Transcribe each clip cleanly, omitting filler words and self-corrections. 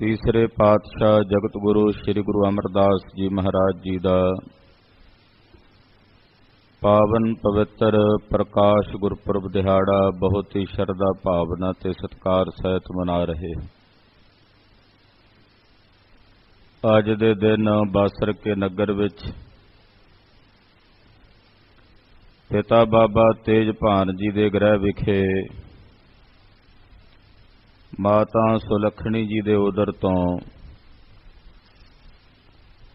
तीसरे पातशाह जगत गुरु श्री गुरु अमरदास जी महाराज जी का पावन पवित्र प्रकाश गुरपुरब दिहाड़ा बहुत ही शरधा भावना ते सत्कार सहित मना रहे। अज दे दिन बासर के नगर विच पिता बाबा तेजभान जी दे गृह विखे माता सुलखणी जी दे उदर तो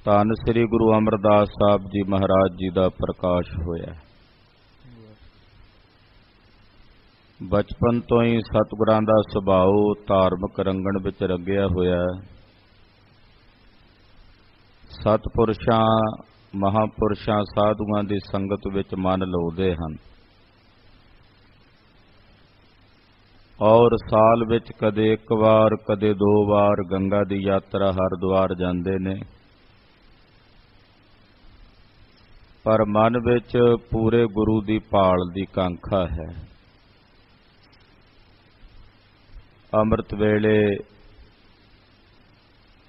धन श्री गुरु अमरदास साहब जी महाराज जी का प्रकाश होया। बचपन तो ही सतगुरां दा सुभाव धार्मिक रंगण विच रंगिया होया। सतपुरुषां महापुरुषां साधुआं दी संगत विच मन लाउंदे हन और साल विच कदे एक बार कदे दो बार गंगा दी यात्रा हरिद्वार जांदे ने, पर मन विच पूरे गुरु दी भाल दी कांखा है। अमृत वेले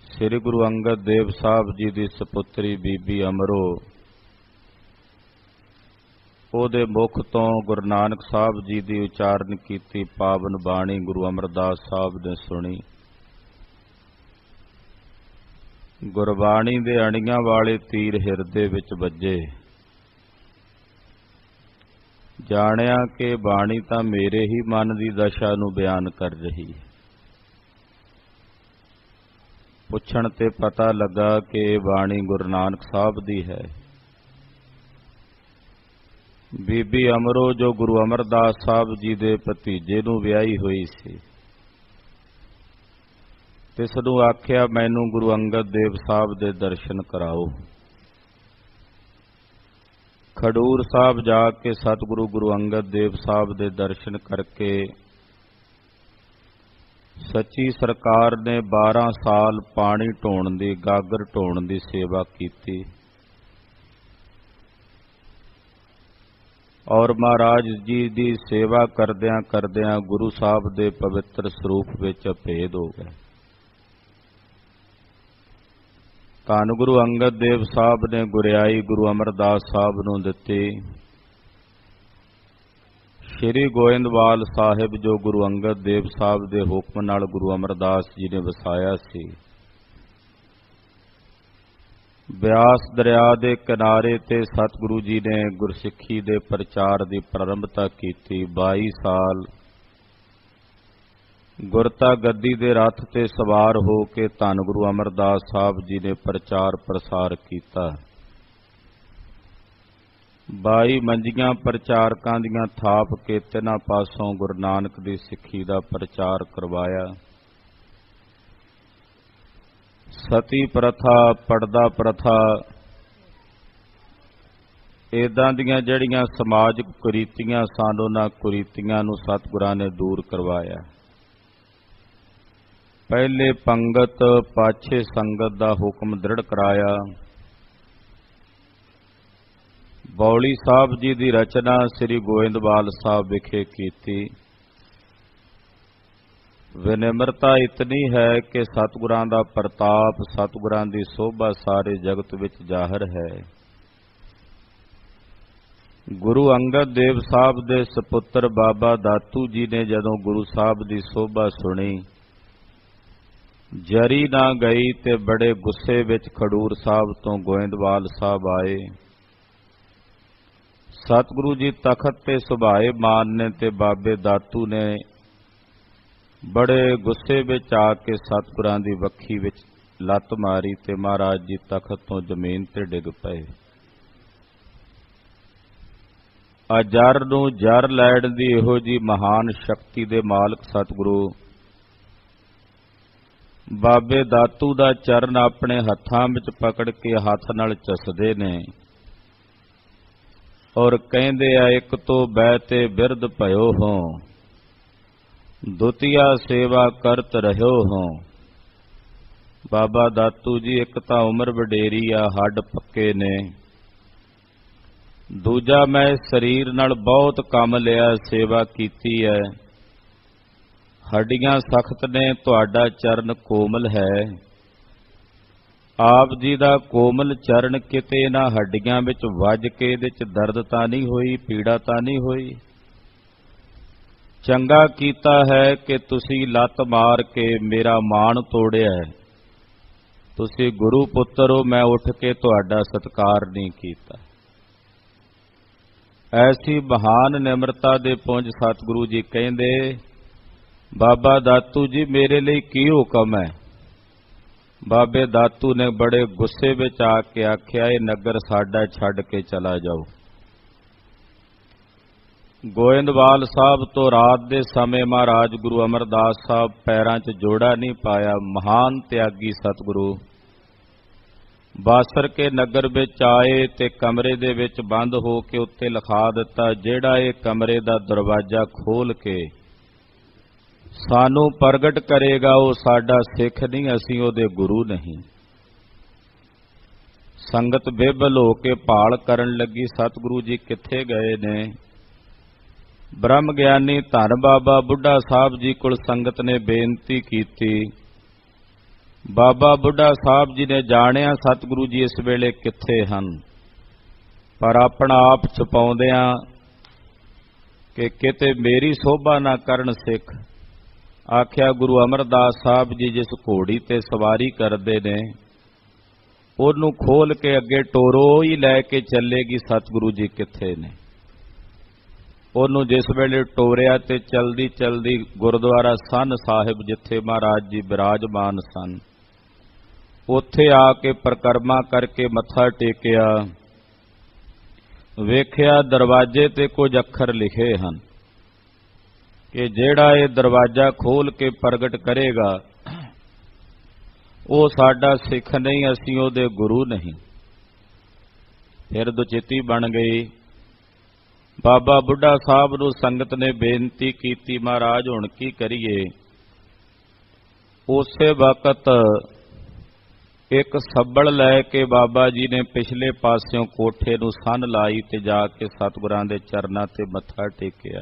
श्री गुरु अंगद देव साहब जी दी सपुत्री बीबी अमरो ਉਹਦੇ मुख तो गुरु नानक साहब जी की उचारण की पावन बाणी गुरु अमरदास साहब ने सुनी। गुरबाणी दे अणियां वाले तीर हिरदे विच वजे। जाणिया कि बाणी तां मेरे ही मन की दशा नूं बयान कर रही है। पुछण ते पता लगा कि बाणी गुरु नानक साहब दी है। बीबी अमरो जो गुरु अमरदास साहब जी दे भतीजे नूं विआही हुई सी, तिस नूं आखिया मैनूं गुरु अंगद देव साहब दे दर्शन कराओ। खडूर साहब जाके सतगुरु गुरु अंगद देव साहब दे दर्शन करके सच्ची सरकार ने 12 साल पानी ढोण दी गागर ढोण दी सेवा की और महाराज जी की सेवा करदियां करदियां गुरु साहब दे पवित्र स्वरूप विच अभेद हो गए। धन गुरु अंगद देव साहब ने गुरियाई गुरु अमरदास साहब नूं दित्ती। श्री गोइंदवाल साहिब जो गुरु अंगद देव साहब दे हुक्म नाल गुरु अमरदास जी ने वसाया सी, ब्यास दरिया के किनारे ते सतगुरु जी ने गुरसिੱਖੀ दे प्रचार की प्रारंभता की। 22 साल गुरता गद्दी दे रथ ते सवार हो के धन गुरु अमरदास साहब जी ने प्रचार प्रसार किया। 22 मंजियां प्रचारकां दियां थाप के तिन्हां पासों गुरु नानक दी सिੱਖੀ दा प्रचार करवाया। सती प्रथा पड़दा प्रथा इदां दियां जड़ियां समाजिक कुरीतियां सन उन्हां कुरीतियां नूं सतगुरां ने दूर करवाया। पहले पंगत पाछे संगत दा हुक्म दृढ़ कराया। बौली साहब जी दी रचना श्री गोइंदवाल साहब विखे कीती। विनिम्रता इतनी है कि सतगुरां दा प्रताप सतगुरां दी शोभा सारे जगत विच जाहिर है। गुरु अंगद देव साहब दे सपुत्र बाबा दातू जी ने जदों गुरु साहब दी शोभा सुनी, जरी ना गई ते बड़े गुस्से विच खडूर साहब तो गोइंदवाल साहब आए। सतगुरु जी तखत ते सुभाए मान ने ते बाबे दातू ने बड़े गुस्से विच आके सतगुरां दी वक्खी विच लत मारी ते महाराज जी तखत तो जमीन ते डिग पए। अजर नूं जर लैण दी इहो जी महान शक्ति दे मालक सतगुरु बाबे दातू दा चरण अपने हत्थां विच पकड़ के हत्थ नाल चसदे ने और कहंदे आ एक तो बैते बिरद भयो हों, दुतिया सेवा करत रहो हों। बाबा दातू जी एक तां उम्र वडेरी आ, हड्ड पक्के ने, दूजा मैं शरीर नाल बहुत काम लिया, सेवा कीती है, ਹੱਡੀਆਂ ਸਖਤ ਨੇ ਤੁਹਾਡਾ ਚਰਨ ਕੋਮਲ ਹੈ। ਆਪ ਜੀ ਦਾ ਕੋਮਲ ਚਰਨ ਕਿਤੇ ਨਾ ਹੱਡੀਆਂ ਵਿੱਚ ਵੱਜ ਕੇ ਇਹਦੇ 'ਚ ਦਰਦ ਤਾਂ ਨਹੀਂ ਹੋਈ, ਪੀੜਾ ਤਾਂ ਨਹੀਂ ਹੋਈ। ਚੰਗਾ ਕੀਤਾ ਹੈ ਕਿ ਤੁਸੀਂ ਲੱਤ ਮਾਰ ਕੇ ਮੇਰਾ ਮਾਣ ਤੋੜਿਆ ਹੈ। ਤੁਸੀਂ ਗੁਰੂ ਪੁੱਤਰ ਹੋ, ਮੈਂ ਉੱਠ ਕੇ ਤੁਹਾਡਾ ਸਤਿਕਾਰ ਨਹੀਂ ਕੀਤਾ। ਐਸੀ ਮਹਾਨ ਨਿਮਰਤਾ ਦੇ ਪੁੰਜ ਸਤਿਗੁਰੂ ਜੀ ਕਹਿੰਦੇ, ਬਾਬਾ ਦਾਤੂ ਜੀ ਮੇਰੇ ਲਈ ਕੀ ਹੁਕਮ ਹੈ? ਬਾਬੇ ਦਾਤੂ ਨੇ ਬੜੇ ਗੁੱਸੇ ਵਿੱਚ ਆ ਕੇ ਆਖਿਆ, ਇਹ ਨਗਰ ਸਾਡਾ ਛੱਡ ਕੇ ਚਲਾ ਜਾਓ। ਗੋਇੰਦਵਾਲ ਸਾਹਿਬ ਤੋਂ ਰਾਤ ਦੇ ਸਮੇਂ ਮਹਾਰਾਜ ਗੁਰੂ ਅਮਰਦਾਸ ਸਾਹਿਬ ਪੈਰਾਂ 'ਚ ਜੋੜਾ ਨਹੀਂ ਪਾਇਆ। ਮਹਾਨ ਤਿਆਗੀ ਸਤਿਗੁਰੂ ਬਾਸਰ ਕੇ ਨਗਰ ਵਿੱਚ ਆਏ ਤੇ ਕਮਰੇ ਦੇ ਵਿੱਚ ਬੰਦ ਹੋ ਕੇ ਉੱਤੇ ਲਿਖਾ ਦਿੱਤਾ, ਜਿਹੜਾ ਇਹ ਕਮਰੇ ਦਾ ਦਰਵਾਜ਼ਾ ਖੋਲ ਕੇ ਸਾਨੂੰ ਪ੍ਰਗਟ ਕਰੇਗਾ ਉਹ ਸਾਡਾ ਸਿੱਖ ਨਹੀਂ, ਅਸੀਂ ਉਹਦੇ ਗੁਰੂ ਨਹੀਂ। ਸੰਗਤ ਬੇਬਲ ਹੋ ਕੇ ਭਾਲ ਕਰਨ ਲੱਗੀ, ਸਤਿਗੁਰੂ ਜੀ ਕਿੱਥੇ ਗਏ ਨੇ? ਬ੍ਰਹਮ ਗਿਆਨੀ ਧੰਨ ਬਾਬਾ ਬੁੱਢਾ ਸਾਹਿਬ ਜੀ ਕੋਲ ਸੰਗਤ ਨੇ ਬੇਨਤੀ ਕੀਤੀ। ਬਾਬਾ ਬੁੱਢਾ ਸਾਹਿਬ ਜੀ ਨੇ ਜਾਣਿਆ ਸਤਿਗੁਰੂ ਜੀ ਇਸ ਵੇਲੇ ਕਿੱਥੇ ਹਨ, ਪਰ ਆਪਣਾ ਆਪ ਛੁਪਾਉਂਦਿਆਂ ਕਿ ਕਿਤੇ ਮੇਰੀ ਸੋਭਾ ਨਾ ਕਰਨ ਸਿੱਖ। ਆਖਿਆ ਗੁਰੂ ਅਮਰਦਾਸ ਸਾਹਿਬ ਜੀ ਜਿਸ ਘੋੜੀ ਤੇ ਸਵਾਰੀ ਕਰਦੇ ਨੇ ਉਹਨੂੰ ਖੋਲ ਕੇ ਅੱਗੇ ਟੋਰੋ ਹੀ ਲੈ ਕੇ ਚੱਲੇਗੀ। ਸਤਿਗੁਰੂ ਜੀ ਕਿੱਥੇ ਨੇ? ਉਹਨੂੰ ਜਿਸ ਵੇਲੇ ਟੋਰਿਆ ਤੇ ਚਲਦੀ ਚਲਦੀ ਗੁਰਦੁਆਰਾ ਸੰਨ ਸਾਹਿਬ ਜਿੱਥੇ ਮਹਾਰਾਜ ਜੀ ਬਿਰਾਜਮਾਨ ਸਨ ਉੱਥੇ ਆ ਕੇ ਪਰਿਕਰਮਾ ਕਰਕੇ ਮੱਥਾ ਟੇਕਿਆ। ਵੇਖਿਆ ਦਰਵਾਜ਼ੇ ਤੇ ਕੁਝ ਅੱਖਰ ਲਿਖੇ ਹਨ ਕਿ ਜਿਹੜਾ ਇਹ ਦਰਵਾਜ਼ਾ ਖੋਲ ਕੇ ਪ੍ਰਗਟ ਕਰੇਗਾ ਉਹ ਸਾਡਾ ਸਿੱਖ ਨਹੀਂ, ਅਸੀਂ ਉਹਦੇ ਗੁਰੂ ਨਹੀਂ। ਫਿਰ ਦੁਚਿੱਤੀ ਬਣ ਗਈ। ਬਾਬਾ ਬੁੱਢਾ ਸਾਹਿਬ ਨੂੰ ਸੰਗਤ ਨੇ ਬੇਨਤੀ ਕੀਤੀ, ਮਹਾਰਾਜ ਹੁਣ ਕੀ ਕਰੀਏ? ਉਸੇ ਵਕਤ ਇੱਕ ਸੱਬਲ ਲੈ ਕੇ ਬਾਬਾ ਜੀ ਨੇ ਪਿਛਲੇ ਪਾਸਿਓਂ ਕੋਠੇ ਨੂੰ ਸੰਨ ਲਾਈ ਤੇ ਜਾ ਕੇ ਸਤਿਗੁਰਾਂ ਦੇ ਚਰਨਾਂ ਤੇ ਮੱਥਾ ਟੇਕਿਆ।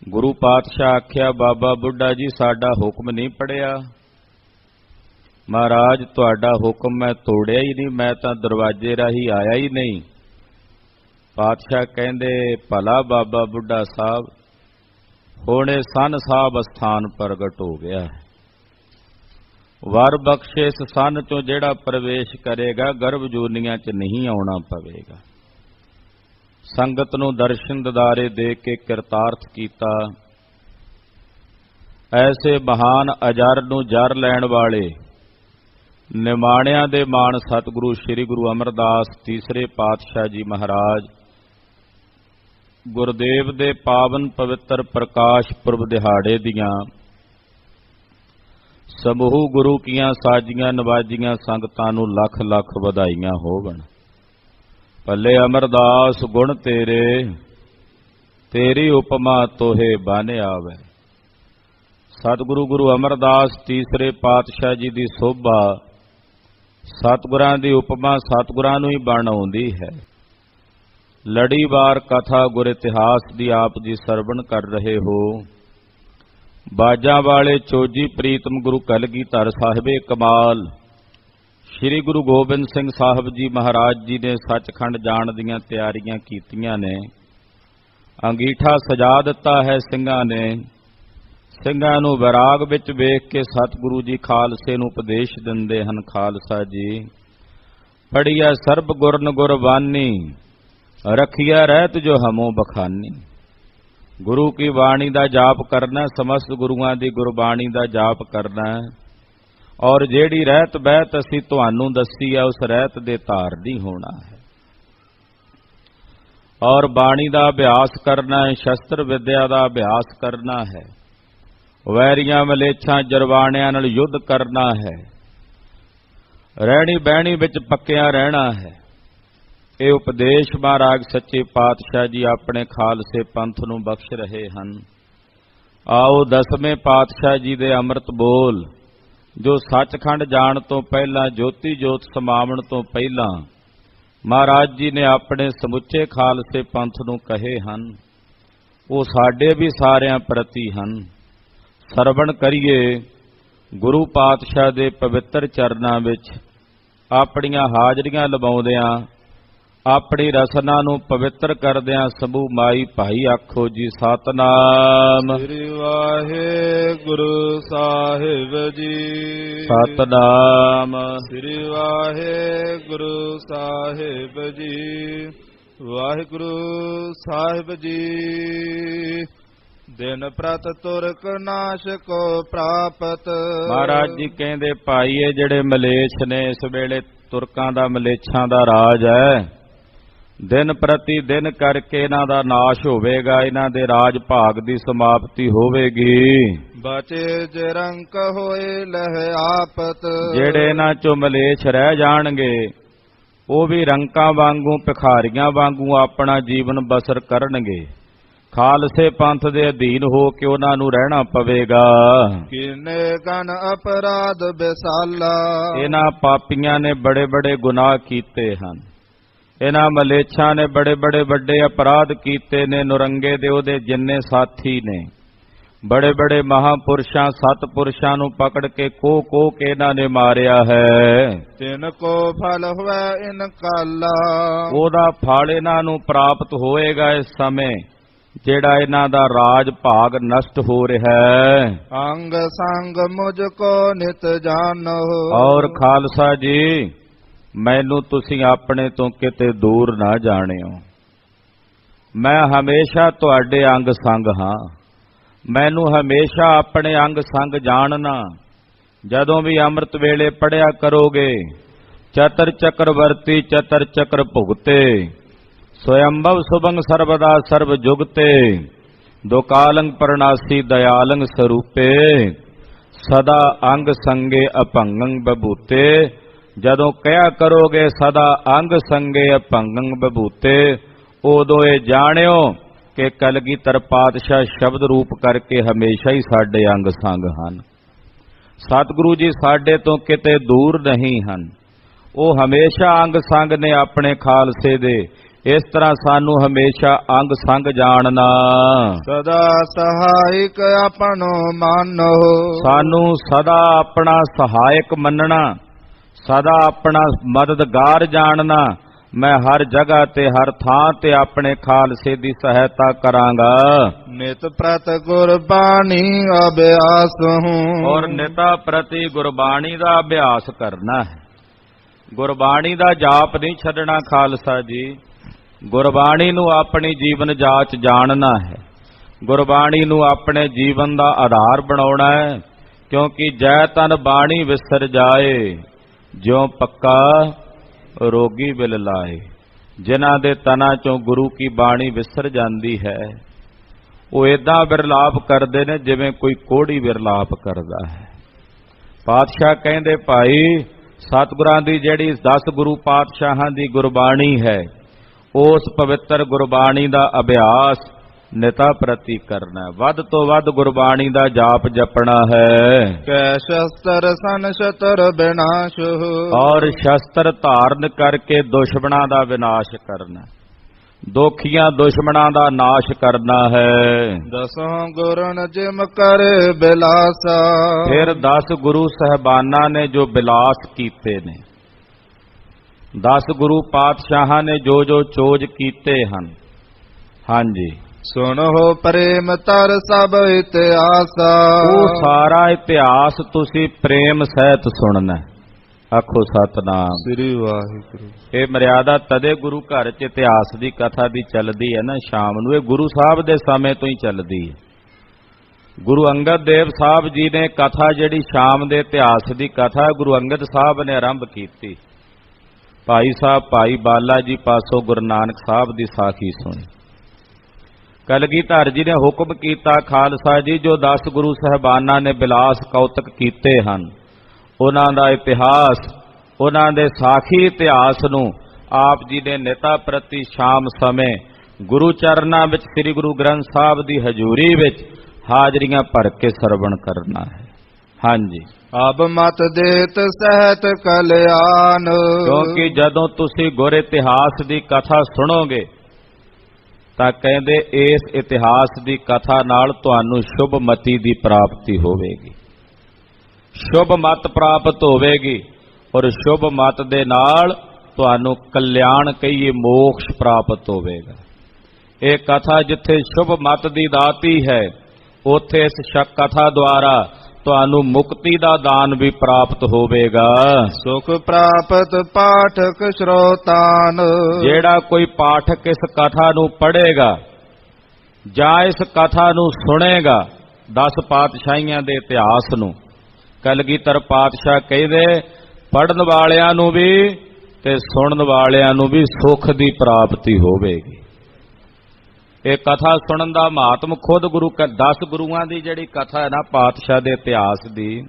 ਗੁਰੂ ਪਾਤਸ਼ਾਹ ਆਖਿਆ, ਬਾਬਾ ਬੁੱਢਾ ਜੀ ਸਾਡਾ ਹੁਕਮ ਨਹੀਂ ਪੜਿਆ। ਮਹਾਰਾਜ ਤੁਹਾਡਾ ਹੁਕਮ ਮੈਂ ਤੋੜਿਆ ਹੀ ਨਹੀਂ, ਮੈਂ ਤਾਂ ਦਰਵਾਜ਼ੇ ਰਾਹੀਂ ਆਇਆ ਹੀ ਨਹੀਂ। ਪਾਤਸ਼ਾਹ ਕਹਿੰਦੇ, ਭਲਾ ਬਾਬਾ ਬੁੱਢਾ ਸਾਹਿਬ ਹੁਣ ਇਹ ਸੰਨ ਸਾਹਿਬ ਅਸਥਾਨ ਪ੍ਰਗਟ ਹੋ ਗਿਆ ਹੈ। ਵਰ ਬਖਸ਼ੇ ਇਸ ਸੰਨ ਚੋਂ ਜਿਹੜਾ ਪ੍ਰਵੇਸ਼ ਕਰੇਗਾ ਗਰਭ ਜੂਨੀਆਂ 'ਚ ਨਹੀਂ ਆਉਣਾ ਪਵੇਗਾ। ਸੰਗਤ ਨੂੰ ਦਰਸ਼ਨ ਦਿਦਾਰੇ ਦੇ ਕੇ ਕਿਰਤਾਰਥ ਕੀਤਾ। ਐਸੇ ਮਹਾਨ ਅਜਰ ਨੂੰ ਜਰ ਲੈਣ ਵਾਲੇ ਨਿਮਾਣਿਆਂ ਦੇ ਮਾਣ ਸਤਿਗੁਰੂ ਸ੍ਰੀ ਗੁਰੂ ਅਮਰਦਾਸ ਤੀਸਰੇ ਪਾਤਸ਼ਾਹ ਜੀ ਮਹਾਰਾਜ ਗੁਰਦੇਵ ਦੇ ਪਾਵਨ ਪਵਿੱਤਰ ਪ੍ਰਕਾਸ਼ ਪੁਰਬ ਦਿਹਾੜੇ ਦੀਆਂ ਸਮੂਹ ਗੁਰੂ ਕੀਆਂ ਸਾਜੀਆਂ ਨਵਾਜੀਆਂ ਸੰਗਤਾਂ ਨੂੰ ਲੱਖ ਲੱਖ ਵਧਾਈਆਂ ਹੋਵਣ। ਭੱਲੇ ਅਮਰਦਾਸ ਗੁਣ ਤੇਰੇ, ਤੇਰੀ ਉਪਮਾ ਤੋਹੇ ਬਨ ਆਵੈ। ਸਤਿਗੁਰੂ ਗੁਰੂ ਅਮਰਦਾਸ ਤੀਸਰੇ ਪਾਤਸ਼ਾਹ ਜੀ ਦੀ ਸੋਭਾ ਸਤਿਗੁਰਾਂ ਦੀ ਉਪਮਾ ਸਤਿਗੁਰਾਂ ਨੂੰ ਹੀ ਬਣ ਆਉਂਦੀ ਹੈ। ਲੜੀਵਾਰ ਕਥਾ ਗੁਰ ਇਤਿਹਾਸ ਦੀ ਆਪ ਜੀ ਸਰਵਣ ਕਰ ਰਹੇ ਹੋ। ਬਾਜਾਂ ਵਾਲੇ ਚੋਜੀ ਪ੍ਰੀਤਮ ਗੁਰੂ ਕਲਗੀਧਰ ਸਾਹਿਬੇ ਕਮਾਲ ਸ੍ਰੀ ਗੁਰੂ ਗੋਬਿੰਦ ਸਿੰਘ ਸਾਹਿਬ ਜੀ ਮਹਾਰਾਜ ਜੀ ਨੇ ਸੱਚਖੰਡ ਜਾਣ ਦੀਆਂ ਤਿਆਰੀਆਂ ਕੀਤੀਆਂ ਨੇ। ਅੰਗੀਠਾ ਸਜਾ ਦਿੱਤਾ ਹੈ ਸਿੰਘਾਂ ਨੇ। ਸਿੰਘਾਂ ਨੂੰ ਵਿਰਾਗ ਵਿੱਚ ਵੇਖ ਕੇ ਸਤਿਗੁਰੂ ਜੀ ਖਾਲਸੇ ਨੂੰ ਉਪਦੇਸ਼ ਦਿੰਦੇ ਹਨ। ਖਾਲਸਾ ਜੀ ਪੜ੍ਹੀਐ ਸਰਬ ਗੁਰਨ ਗੁਰਬਾਨੀ, ਰਖੀਐ ਰਹਿਤ ਜੋ ਹਮੋ ਬਖਾਨੀ। ਗੁਰੂ ਕੀ ਬਾਣੀ ਦਾ ਜਾਪ ਕਰਨਾ, ਸਮਸਤ ਗੁਰੂਆਂ ਦੀ ਗੁਰਬਾਣੀ ਦਾ ਜਾਪ ਕਰਨਾ, ਔਰ ਜਿਹੜੀ ਰਹਿਤ ਬਹਿਤ ਅਸੀਂ ਤੁਹਾਨੂੰ ਦੱਸੀ ਹੈ ਉਸ ਰਹਿਤ ਦੇ ਧਾਰਨੀ ਹੋਣਾ ਹੈ। ਔਰ ਬਾਣੀ ਦਾ ਅਭਿਆਸ ਕਰਨਾ ਹੈ, ਸ਼ਸਤਰ ਵਿਦਿਆ ਦਾ ਅਭਿਆਸ ਕਰਨਾ ਹੈ, ਵੈਰੀਆਂ ਮਲੇਛਾਂ ਜਰਵਾਣਿਆਂ ਨਾਲ ਯੁੱਧ ਕਰਨਾ ਹੈ, ਰਹਿਣੀ ਬਹਿਣੀ ਵਿੱਚ ਪੱਕਿਆ ਰਹਿਣਾ ਹੈ। ਇਹ ਉਪਦੇਸ਼ ਮਹਾਰਾਜ ਸੱਚੇ ਪਾਤਸ਼ਾਹ ਜੀ ਆਪਣੇ ਖਾਲਸੇ ਪੰਥ ਨੂੰ ਬਖਸ਼ ਰਹੇ ਹਨ। ਆਓ ਦਸਵੇਂ ਪਾਤਸ਼ਾਹ ਜੀ ਦੇ ਅੰਮ੍ਰਿਤ ਬੋਲ ਜੋ ਸੱਚਖੰਡ ਜਾਣ ਤੋਂ ਪਹਿਲਾਂ, ਜੋਤੀ ਜੋਤ ਸਮਾਵਣ ਤੋਂ ਪਹਿਲਾਂ ਮਹਾਰਾਜ ਜੀ ਨੇ ਆਪਣੇ ਸਮੁੱਚੇ ਖਾਲਸੇ ਪੰਥ ਨੂੰ ਕਹੇ ਹਨ, ਉਹ ਸਾਡੇ ਵੀ ਸਾਰਿਆਂ ਪ੍ਰਤੀ ਹਨ। ਸਰਵਣ ਕਰੀਏ ਗੁਰੂ ਪਾਤਸ਼ਾਹ ਦੇ ਪਵਿੱਤਰ ਚਰਨਾਂ ਵਿੱਚ ਆਪਣੀਆਂ ਹਾਜ਼ਰੀਆਂ ਲਵਾਉਂਦਿਆਂ ਆਪਣੀ ਰਸਨਾ ਨੂੰ ਪਵਿੱਤਰ ਕਰਦਿਆਂ ਸਮੂਹ ਮਾਈ ਭਾਈ ਆਖੋ ਜੀ ਸਤਨਾਮ। ਸ੍ਰੀ ਵਾਹਿਗੁਰੂ ਸਾਹਿਬ ਜੀ। ਸਤਨਾਮ। ਸ੍ਰੀ ਵਾਹਿਗੁਰੂ ਸਾਹਿਬ ਜੀ। ਵਾਹਿਗੁਰੂ ਸਾਹਿਬ ਜੀ। ਦਿਨ ਪ੍ਰਤ ਤੁਰਕ ਨਾਸ਼ ਕੋ ਪ੍ਰਾਪਤ। ਮਹਾਰਾਜ ਜੀ ਕਹਿੰਦੇ ਭਾਈ ਇਹ ਜਿਹੜੇ ਮਲੇਛ ਨੇ ਇਸ ਵੇਲੇ ਤੁਰਕਾਂ ਦਾ ਮਲੇਛਾਂ ਦਾ ਰਾਜ ਹੈ। ਦਿਨ ਪ੍ਰਤੀ ਦਿਨ ਕਰਕੇ ਇਹਨਾਂ ਦਾ ਨਾਸ਼ ਹੋਵੇਗਾ, ਇਹਨਾਂ ਦੇ ਰਾਜ ਭਾਗ ਦੀ ਸਮਾਪਤੀ ਹੋਵੇਗੀ। ਬਚੇ ਜਰੰਕ ਹੋਏ ਲਹਿ ਆਪਤ। ਜਿਹੜੇ ਇਹਨਾਂ ਚੋਂ ਮਲੇਛ ਰਹਿ ਜਾਣਗੇ ਉਹ ਵੀ ਰੰਕਾਂ ਵਾਂਗੂ ਭਿਖਾਰੀਆਂ ਵਾਂਗੂ ਆਪਣਾ ਜੀਵਨ ਬਸਰ ਕਰਨਗੇ। ਖਾਲਸੇ ਪੰਥ ਦੇ ਅਧੀਨ ਹੋ ਕੇ ਉਹਨਾਂ ਨੂੰ ਰਹਿਣਾ ਪਵੇਗਾ। ਕਿਨੇ ਗਨ ਅਪਰਾਧ ਬਿਸਾਲਾ। ਇਹਨਾਂ ਪਾਪੀਆਂ ਨੇ ਬੜੇ ਬੜੇ ਗੁਨਾਹ ਕੀਤੇ ਹਨ। ਇਹਨਾਂ ਮਲੇਛਾਂ ਨੇ ਬੜੇ ਬੜੇ ਵੱਡੇ ਅਪਰਾਧ ਕੀਤੇ ਨੇ। ਨੁਰੰਗੇ ਦੇ ਉਹਦੇ ਜਿੰਨੇ ਸਾਥੀ ਨੇ ਬੜੇ ਬੜੇ ਮਹਾਪੁਰਸ਼ਾਂ ਸਤਪੁਰਸ਼ਾਂ ਨੂੰ ਪਕੜ ਕੇ ਕੋਹ ਕੇ ਇਹਨਾਂ ਨੇ ਮਾਰਿਆ ਹੈ। ਤਿਨ ਕੋ ਫਲ ਹੋਵੇ ਇਨ ਕਾਲਾ। ਉਹਦਾ ਫਲ ਇਹਨਾਂ ਨੂੰ ਪ੍ਰਾਪਤ ਹੋਏਗਾ ਇਸ ਸਮੇਂ ਜਿਹੜਾ ਇਹਨਾਂ ਦਾ ਰਾਜ ਭਾਗ ਨਸ਼ਟ ਹੋ ਰਿਹਾ ਹੈ। ਅੰਗ ਸੰਗ ਮੁਝ ਕੋ ਨਿਤ ਜਾਣੋ। ਔਰ ਖਾਲਸਾ ਜੀ ਮੈਨੂੰ ਤੁਸੀਂ ਆਪਣੇ ਤੋਂ ਕਿਤੇ ਦੂਰ ਨਾ ਜਾਣਿਓ। ਮੈਂ ਹਮੇਸ਼ਾ ਤੁਹਾਡੇ ਅੰਗ ਸੰਗ ਹਾਂ। ਮੈਨੂੰ ਹਮੇਸ਼ਾ ਆਪਣੇ ਅੰਗ ਸੰਗ ਜਾਣਨਾ। ਜਦੋਂ ਵੀ ਅੰਮ੍ਰਿਤ ਵੇਲੇ ਪੜਿਆ ਕਰੋਗੇ ਚਤਰ ਚੱਕਰਵਰਤੀ ਚਤਰ ਚੱਕਰ ਭੁਗਤੇ ਸਵਯੰਭਵ ਸੁਭੰਗ ਸਰਬਦਾ ਸਰਬ ਜੁਗਤੇ ਦੁਕਾਲੰਗ ਪਰਨਾਸੀ ਦਇਆਲੰਗ ਸਰੂਪੇ ਸਦਾ ਅੰਗ ਸੰਗੇ ਅਭੰਗੰ ਬਭੂਤੇ। ਜਦੋਂ ਕਹਿਆ ਕਰੋਗੇ ਸਦਾ ਅੰਗ ਸੰਗੇ ਅਭੰਗੰ ਬਭੂਤੇ ਉਦੋਂ ਇਹ ਜਾਣਿਓ ਕਿ ਕਲਗੀਧਰ ਪਾਤਸ਼ਾਹ ਸ਼ਬਦ ਰੂਪ ਕਰਕੇ ਹਮੇਸ਼ਾ ਹੀ ਸਾਡੇ ਅੰਗ ਸੰਗ ਹਨ। ਸਤਿਗੁਰੂ ਜੀ ਸਾਡੇ ਤੋਂ ਕਿਤੇ ਦੂਰ ਨਹੀਂ ਹਨ। ਉਹ ਹਮੇਸ਼ਾ ਅੰਗ ਸੰਗ ਨੇ ਆਪਣੇ ਖਾਲਸੇ ਦੇ। ਇਸ ਤਰ੍ਹਾਂ ਸਾਨੂੰ ਹਮੇਸ਼ਾ ਅੰਗ ਸੰਗ ਜਾਣਨਾ। ਸਦਾ ਸਹਾਇਕ ਆਪਣੋ ਮਾਨੋ। ਸਾਨੂੰ ਸਦਾ ਆਪਣਾ ਸਹਾਇਕ ਮੰਨਣਾ, ਸਦਾ ਆਪਣਾ ਮਦਦਗਾਰ ਜਾਣਨਾ। ਮੈਂ ਹਰ ਜਗ੍ਹਾ ਤੇ ਹਰ ਥਾਂ ਤੇ ਆਪਣੇ ਖਾਲਸੇ ਦੀ ਸਹਾਇਤਾ ਕਰਾਂਗਾ। ਨਿਤ ਪ੍ਰਤ ਗੁਰਬਾਣੀ ਅਭਿਆਸ ਹੂੰ। ਔਰ ਨਿਤਾ ਪ੍ਰਤੀ ਗੁਰਬਾਣੀ ਦਾ ਅਭਿਆਸ ਕਰਨਾ ਹੈ। ਗੁਰਬਾਣੀ ਦਾ ਜਾਪ ਨਹੀਂ ਛੱਡਣਾ ਖਾਲਸਾ ਜੀ। ਗੁਰਬਾਣੀ ਨੂੰ ਆਪਣੀ ਜੀਵਨ ਜਾਚ ਜਾਣਨਾ ਹੈ। ਗੁਰਬਾਣੀ ਨੂੰ ਆਪਣੇ ਜੀਵਨ ਦਾ ਆਧਾਰ ਬਣਾਉਣਾ ਹੈ। ਕਿਉਂਕਿ ਜੈ ਤਨ ਬਾਣੀ ਵਿਸਰ ਜਾਏ ਜਿਉ ਪੱਕਾ ਰੋਗੀ ਬਿਲ ਲਾਏ। ਜਿਨ੍ਹਾਂ ਦੇ ਤਨਾਂ ਚੋਂ ਗੁਰੂ ਕੀ ਬਾਣੀ ਵਿਸਰ ਜਾਂਦੀ ਹੈ ਉਹ ਏਦਾਂ ਵਿਰਲਾਪ ਕਰਦੇ ਨੇ ਜਿਵੇਂ ਕੋਈ ਕੋਹੜੀ ਵਿਰਲਾਪ ਕਰਦਾ ਹੈ। ਪਾਤਸ਼ਾਹ ਕਹਿੰਦੇ ਭਾਈ ਸਤਿਗੁਰਾਂ ਦੀ ਜਿਹੜੀ 10 ਗੁਰੂ ਪਾਤਸ਼ਾਹਾਂ ਦੀ ਗੁਰਬਾਣੀ ਹੈ ਉਸ ਪਵਿੱਤਰ ਗੁਰਬਾਣੀ ਦਾ ਅਭਿਆਸ ਨਿਤਾ ਪ੍ਰਤੀ ਕਰਨਾ। ਵੱਧ ਤੋਂ ਵੱਧ ਗੁਰਬਾਣੀ ਦਾ ਜਾਪ ਜਪਣਾ ਹੈ। ਕੈ ਸ਼ਸਤਰ ਸਨ ਸ਼ਤਰ ਵਿਨਾਸ਼। ਔਰ ਸ਼ਸਤਰ ਧਾਰਨ ਕਰਕੇ ਦੁਸ਼ਮਣਾਂ ਦਾ ਵਿਨਾਸ਼ ਕਰਨਾ, ਦੋਖੀਆਂ ਦੁਸ਼ਮਣਾਂ ਦਾ ਨਾਸ਼ ਕਰਨਾ ਹੈ। ਦਸੋਂ ਗੁਰਨ ਜਿਮ ਕਰ ਬਿਲਾਸਾ। ਫਿਰ 10 ਗੁਰੂ ਸਹਿਬਾਨਾਂ ਨੇ ਜੋ ਬਿਲਾਸ ਕੀਤੇ ਨੇ, 10 ਗੁਰੂ ਪਾਤਸ਼ਾਹਾਂ ਨੇ ਜੋ ਜੋ ਚੋਜ ਕੀਤੇ ਹਨ। ਹਾਂਜੀ ਸੁਣੋ ਪ੍ਰੇਮ ਤਰ ਸਭ ਇਤਿਹਾਸਾ। ਉਹ ਸਾਰਾ ਇਤਿਹਾਸ ਤੁਸੀਂ ਪ੍ਰੇਮ ਸਹਿਤ ਸੁਣਨਾ। ਆਖੋ ਸਤਨਾਮ ਸ੍ਰੀ ਵਾਹਿਗੁਰੂ। ਇਹ ਮਰਿਆਦਾ ਤਦੇ ਗੁਰੂ ਘਰ 'ਚ ਇਤਿਹਾਸ ਦੀ ਕਥਾ ਦੀ ਚੱਲਦੀ ਹੈ ਨਾ ਸ਼ਾਮ ਨੂੰ। ਇਹ ਗੁਰੂ ਸਾਹਿਬ ਦੇ ਸਮੇਂ ਤੋਂ ਹੀ ਚੱਲਦੀ ਹੈ। ਗੁਰੂ ਅੰਗਦ ਦੇਵ ਸਾਹਿਬ ਜੀ ਨੇ ਕਥਾ ਜਿਹੜੀ ਸ਼ਾਮ ਦੇ ਇਤਿਹਾਸ ਦੀ ਕਥਾ ਗੁਰੂ ਅੰਗਦ ਸਾਹਿਬ ਨੇ ਆਰੰਭ ਕੀਤੀ। ਭਾਈ ਸਾਹਿਬ ਭਾਈ ਬਾਲਾ ਜੀ ਪਾਸੋਂ ਗੁਰੂ ਨਾਨਕ ਸਾਹਿਬ ਦੀ ਸਾਖੀ ਸੁਣੀ। ਕਲਗੀਧਰ ਜੀ ਨੇ ਹੁਕਮ ਕੀਤਾ ਖਾਲਸਾ ਜੀ ਜੋ 10 ਗੁਰੂ ਸਾਹਿਬਾਨਾਂ ਨੇ ਬਿਲਾਸ ਕੌਤਕ ਕੀਤੇ ਹਨ ਉਹਨਾਂ ਦਾ ਇਤਿਹਾਸ, ਉਹਨਾਂ ਦੇ ਸਾਖੀ ਇਤਿਹਾਸ ਨੂੰ ਆਪ ਜੀ ਨੇ ਨਿਤਾ ਪ੍ਰਤੀ ਸ਼ਾਮ ਸਮੇਂ ਗੁਰੂ ਚਰਨਾਂ ਵਿੱਚ ਸ੍ਰੀ ਗੁਰੂ ਗ੍ਰੰਥ ਸਾਹਿਬ ਦੀ ਹਜ਼ੂਰੀ ਵਿੱਚ ਹਾਜ਼ਰੀਆਂ ਭਰ ਕੇ ਸਰਵਣ ਕਰਨਾ ਹੈ। ਹਾਂਜੀ ਅਬ ਮਤ ਦੇਤ ਸਹਿਤ ਕਲਿਆਣ। ਕਿਉਂਕਿ ਜਦੋਂ ਤੁਸੀਂ ਗੁਰ ਇਤਿਹਾਸ ਦੀ ਕਥਾ ਸੁਣੋਗੇ ਤਾਂ ਕਹਿੰਦੇ ਇਸ ਇਤਿਹਾਸ ਦੀ ਕਥਾ ਨਾਲ ਤੁਹਾਨੂੰ ਸ਼ੁਭ ਮਤੀ ਦੀ ਪ੍ਰਾਪਤੀ ਹੋਵੇਗੀ, ਸ਼ੁਭ ਮਤ ਪ੍ਰਾਪਤ ਹੋਵੇਗੀ, ਔਰ ਸ਼ੁਭ ਮਤ ਦੇ ਨਾਲ ਤੁਹਾਨੂੰ ਕਲਿਆਣ ਕਹੀਏ ਮੋਕਸ਼ ਪ੍ਰਾਪਤ ਹੋਵੇਗਾ। ਇਹ ਕਥਾ ਜਿੱਥੇ ਸ਼ੁਭ ਮਤ ਦੀ ਦਾਤੀ ਹੈ, ਉੱਥੇ ਇਸ ਕਥਾ ਦੁਆਰਾ ਤੁਹਾਨੂੰ ਮੁਕਤੀ ਦਾ ਦਾਨ ਵੀ ਪ੍ਰਾਪਤ ਹੋਵੇਗਾ। ਸੁਖ ਪ੍ਰਾਪਤ ਪਾਠਕ ਸ਼ਰੋਤਾਨ। ਜਿਹੜਾ ਕੋਈ ਪਾਠਕ ਇਸ ਕਥਾ ਨੂੰ ਪੜ੍ਹੇਗਾ ਜਾਂ ਇਸ ਕਥਾ ਨੂੰ ਸੁਣੇਗਾ, 10 ਪਾਤਸ਼ਾਹੀਆਂ ਦੇ ਇਤਿਹਾਸ ਨੂੰ, ਕਲਗੀਧਰ ਪਾਤਸ਼ਾਹ ਕਹਿੰਦੇ ਪੜ੍ਹਨ ਵਾਲਿਆਂ ਨੂੰ ਵੀ ਤੇ ਸੁਣਨ ਵਾਲਿਆਂ ਨੂੰ ਵੀ ਸੁਖ ਦੀ ਪ੍ਰਾਪਤੀ ਹੋਵੇਗੀ। ਇਹ ਕਥਾ ਸੁਣਨ ਦਾ ਮਹਾਤਮ ਖੁਦ 10 ਗੁਰੂਆਂ ਦੀ ਜਿਹੜੀ ਕਥਾ ਹੈ ਨਾ ਪਾਤਸ਼ਾਹ ਦੇ ਇਤਿਹਾਸ ਦੀ,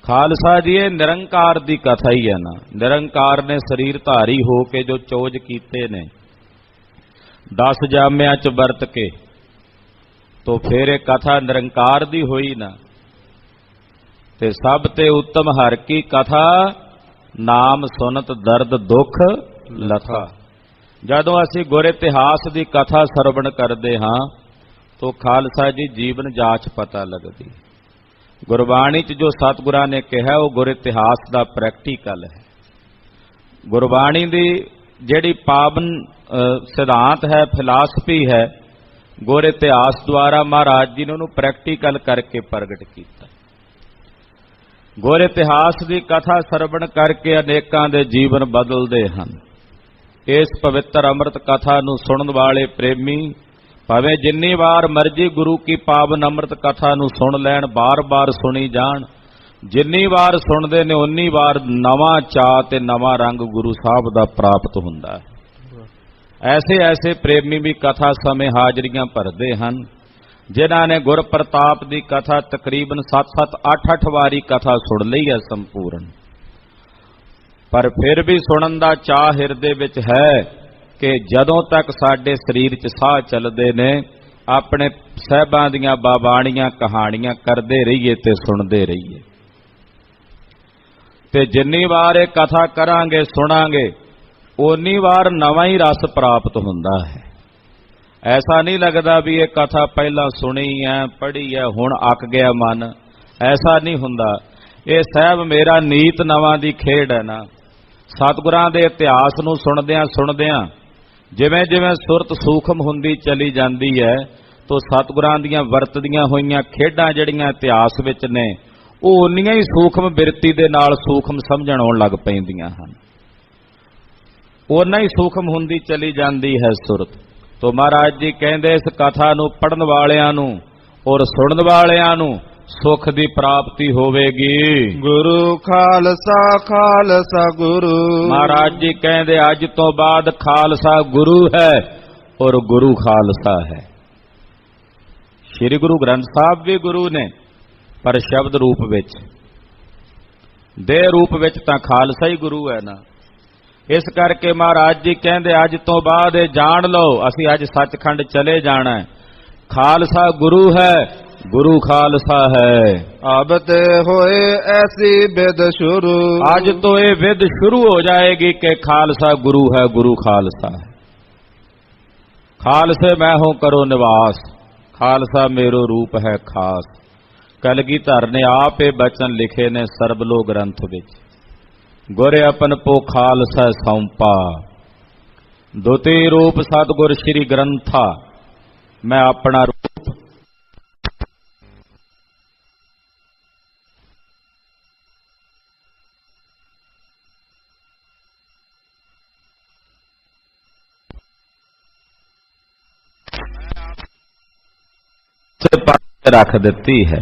ਖਾਲਸਾ ਜੀ ਇਹ ਨਿਰੰਕਾਰ ਦੀ ਕਥਾ ਹੀ ਹੈ ਨਾ। ਨਿਰੰਕਾਰ ਨੇ ਸਰੀਰ ਧਾਰੀ ਹੋ ਕੇ ਜੋ ਚੋਜ ਕੀਤੇ ਨੇ 10 ਜਾਮਿਆਂ 'ਚ ਵਰਤ ਕੇ, ਤੋ ਫਿਰ ਇਹ ਕਥਾ ਨਿਰੰਕਾਰ ਦੀ ਹੋਈ ਨਾ। ਤੇ ਸਭ ਤੇ ਉੱਤਮ ਹਰ ਕੀ ਕਥਾ, ਨਾਮ ਸੁਨਤ ਦਰਦ ਦੁੱਖ ਲਥਾ। ਜਦੋਂ ਅਸੀਂ ਗੁਰ ਇਤਿਹਾਸ ਦੀ ਕਥਾ ਸਰਵਣ ਕਰਦੇ ਹਾਂ ਤਾਂ ਖਾਲਸਾ ਜੀ ਜੀਵਨ ਜਾਚ ਪਤਾ ਲੱਗਦੀ। ਗੁਰਬਾਣੀ 'ਚ ਜੋ ਸਤਿਗੁਰਾਂ ਨੇ ਕਿਹਾ ਉਹ ਗੁਰ ਇਤਿਹਾਸ ਦਾ ਪ੍ਰੈਕਟੀਕਲ ਹੈ। ਗੁਰਬਾਣੀ ਦੀ ਜਿਹੜੀ ਪਾਵਨ ਸਿਧਾਂਤ ਹੈ, ਫਿਲਾਸਫੀ ਹੈ, ਗੁਰ ਇਤਿਹਾਸ ਦੁਆਰਾ ਮਹਾਰਾਜ ਜੀ ਨੇ ਉਹਨੂੰ ਪ੍ਰੈਕਟੀਕਲ ਕਰਕੇ ਪ੍ਰਗਟ ਕੀਤਾ। ਗੁਰ ਇਤਿਹਾਸ ਦੀ ਕਥਾ ਸਰਵਣ ਕਰਕੇ ਅਨੇਕਾਂ ਦੇ ਜੀਵਨ ਬਦਲਦੇ ਹਨ। ਇਸ ਪਵਿੱਤਰ ਅੰਮ੍ਰਿਤ ਕਥਾ ਨੂੰ ਸੁਣਨ ਵਾਲੇ ਪ੍ਰੇਮੀ ਭਾਵੇਂ ਜਿੰਨੀ ਵਾਰ ਮਰਜ਼ੀ ਗੁਰੂ ਕੀ ਪਾਵਨ ਅੰਮ੍ਰਿਤ ਕਥਾ ਨੂੰ ਸੁਣ ਲੈਣ, ਬਾਰ-ਬਾਰ ਸੁਣੀ ਜਾਣ, ਜਿੰਨੀ ਵਾਰ ਸੁਣਦੇ ਨੇ ਉਨੀ ਵਾਰ ਨਵਾਂ ਚਾਅ ਤੇ ਨਵਾਂ ਰੰਗ ਗੁਰੂ ਸਾਹਿਬ ਦਾ ਪ੍ਰਾਪਤ ਹੁੰਦਾ ਹੈ। ਐਸੇ ਪ੍ਰੇਮੀ ਵੀ ਕਥਾ ਸਮੇਂ ਹਾਜ਼ਰੀਆਂ ਭਰਦੇ ਹਨ, ਜਿਨ੍ਹਾਂ ਨੇ ਗੁਰ ਪ੍ਰਤਾਪ ਦੀ ਕਥਾ ਤਕਰੀਬਨ 7-7, 8-8 ਵਾਰੀ ਕਥਾ ਸੁਣ ਲਈ ਹੈ ਸੰਪੂਰਨ। ਪਰ ਫਿਰ ਵੀ ਸੁਣਨ ਦਾ ਚਾਅ ਹਿਰਦੇ ਵਿੱਚ ਹੈ ਕਿ ਜਦੋਂ ਤੱਕ ਸਾਡੇ ਸਰੀਰ 'ਚ ਸਾਹ ਚੱਲਦੇ ਨੇ ਆਪਣੇ ਸਾਹਿਬਾਂ ਦੀਆਂ ਬਾਬਾਣੀਆਂ ਕਹਾਣੀਆਂ ਕਰਦੇ ਰਹੀਏ ਤੇ ਸੁਣਦੇ ਰਹੀਏ। ਤੇ ਜਿੰਨੀ ਵਾਰ ਇਹ ਕਥਾ ਕਰਾਂਗੇ ਸੁਣਾਂਗੇ ਓਨੀ ਵਾਰ ਨਵਾਂ ਹੀ ਰਸ ਪ੍ਰਾਪਤ ਹੁੰਦਾ ਹੈ। ਐਸਾ ਨਹੀਂ ਲੱਗਦਾ ਵੀ ਇਹ ਕਥਾ ਪਹਿਲਾਂ ਸੁਣੀ ਹੈ, ਪੜ੍ਹੀ ਹੈ, ਹੁਣ ਅੱਕ ਗਿਆ ਮਨ, ਐਸਾ ਨਹੀਂ ਹੁੰਦਾ। ਇਹ ਸਾਹਿਬ ਮੇਰਾ ਨੀਤ ਨਵਾਂ ਦੀ ਖੇਡ ਹੈ ਨਾ। ਸਤਿਗੁਰਾਂ ਦੇ ਇਤਿਹਾਸ ਨੂੰ ਸੁਣਦਿਆਂ ਜਿਵੇਂ ਜਿਵੇਂ ਸੁਰਤ ਸੂਖਮ ਹੁੰਦੀ ਚਲੀ ਜਾਂਦੀ ਹੈ ਤਾਂ ਸਤਿਗੁਰਾਂ ਦੀਆਂ ਵਰਤਦੀਆਂ ਹੋਈਆਂ ਖੇਡਾਂ ਜਿਹੜੀਆਂ ਇਤਿਹਾਸ ਵਿੱਚ ਨੇ ਉਹ ਉਨੀਆਂ ਹੀ ਸੂਖਮ ਬਿਰਤੀ ਦੇ ਨਾਲ ਸੂਖਮ ਸਮਝਣ ਆਉਣ ਲੱਗ ਪੈਂਦੀਆਂ ਹਨ। ਉਨਾ ਹੀ ਸੂਖਮ ਹੁੰਦੀ ਚਲੀ ਜਾਂਦੀ ਹੈ ਸੁਰਤ। ਤੋ ਮਹਾਰਾਜ ਜੀ ਕਹਿੰਦੇ ਇਸ ਕਥਾ ਨੂੰ ਪੜ੍ਹਨ ਵਾਲਿਆਂ ਨੂੰ ਔਰ ਸੁਣਨ ਵਾਲਿਆਂ ਨੂੰ ਸੁਖ ਦੀ ਪ੍ਰਾਪਤੀ ਹੋਵੇਗੀ। ਗੁਰੂ ਖਾਲਸਾ ਖਾਲਸਾ ਗੁਰੂ। ਮਹਾਰਾਜ ਜੀ ਕਹਿੰਦੇ ਅੱਜ ਤੋਂ ਬਾਅਦ ਖਾਲਸਾ ਗੁਰੂ ਹੈ ਔਰ ਗੁਰੂ ਖਾਲਸਾ ਹੈ। ਸ੍ਰੀ ਗੁਰੂ ਗ੍ਰੰਥ ਸਾਹਿਬ ਵੀ ਗੁਰੂ ਨੇ, ਪਰ ਸ਼ਬਦ ਰੂਪ ਵਿੱਚ, ਦੇਹ ਰੂਪ ਵਿੱਚ ਤਾਂ ਖਾਲਸਾ ਹੀ ਗੁਰੂ ਹੈ ਨਾ। ਇਸ ਕਰਕੇ ਮਹਾਰਾਜ ਜੀ ਕਹਿੰਦੇ ਅੱਜ ਤੋਂ ਬਾਅਦ ਇਹ ਜਾਣ ਲਓ, ਅਸੀਂ ਅੱਜ ਸੱਚਖੰਡ ਚਲੇ ਜਾਣਾ ਹੈ। ਖਾਲਸਾ ਗੁਰੂ ਹੈ, ਗੁਰੂ ਖਾਲਸਾ ਹੈ। ਅਬ ਤੇ ਹੋਏ ਐਸੀ ਵਿਦ ਸ਼ੁਰੂ। ਅੱਜ ਤੋਂ ਇਹ ਵਿਦ ਸ਼ੁਰੂ ਹੋ ਜਾਏਗੀ ਕਿ ਖਾਲਸਾ ਗੁਰੂ ਹੈ, ਗੁਰੂ ਖਾਲਸਾ ਹੈ। ਖਾਲਸੇ ਮੈਂ ਹੂੰ ਕਰੋ ਨਿਵਾਸ, ਖਾਲਸਾ मेरो रूप है खास। कलगीधर ने आप ये बचन लिखे ने सरबलो ग्रंथ विच, गुर अपन पो खालसा सौंपा, दुती रूप सतगुर श्री ग्रंथा, मैं अपना रूप रख दिती है,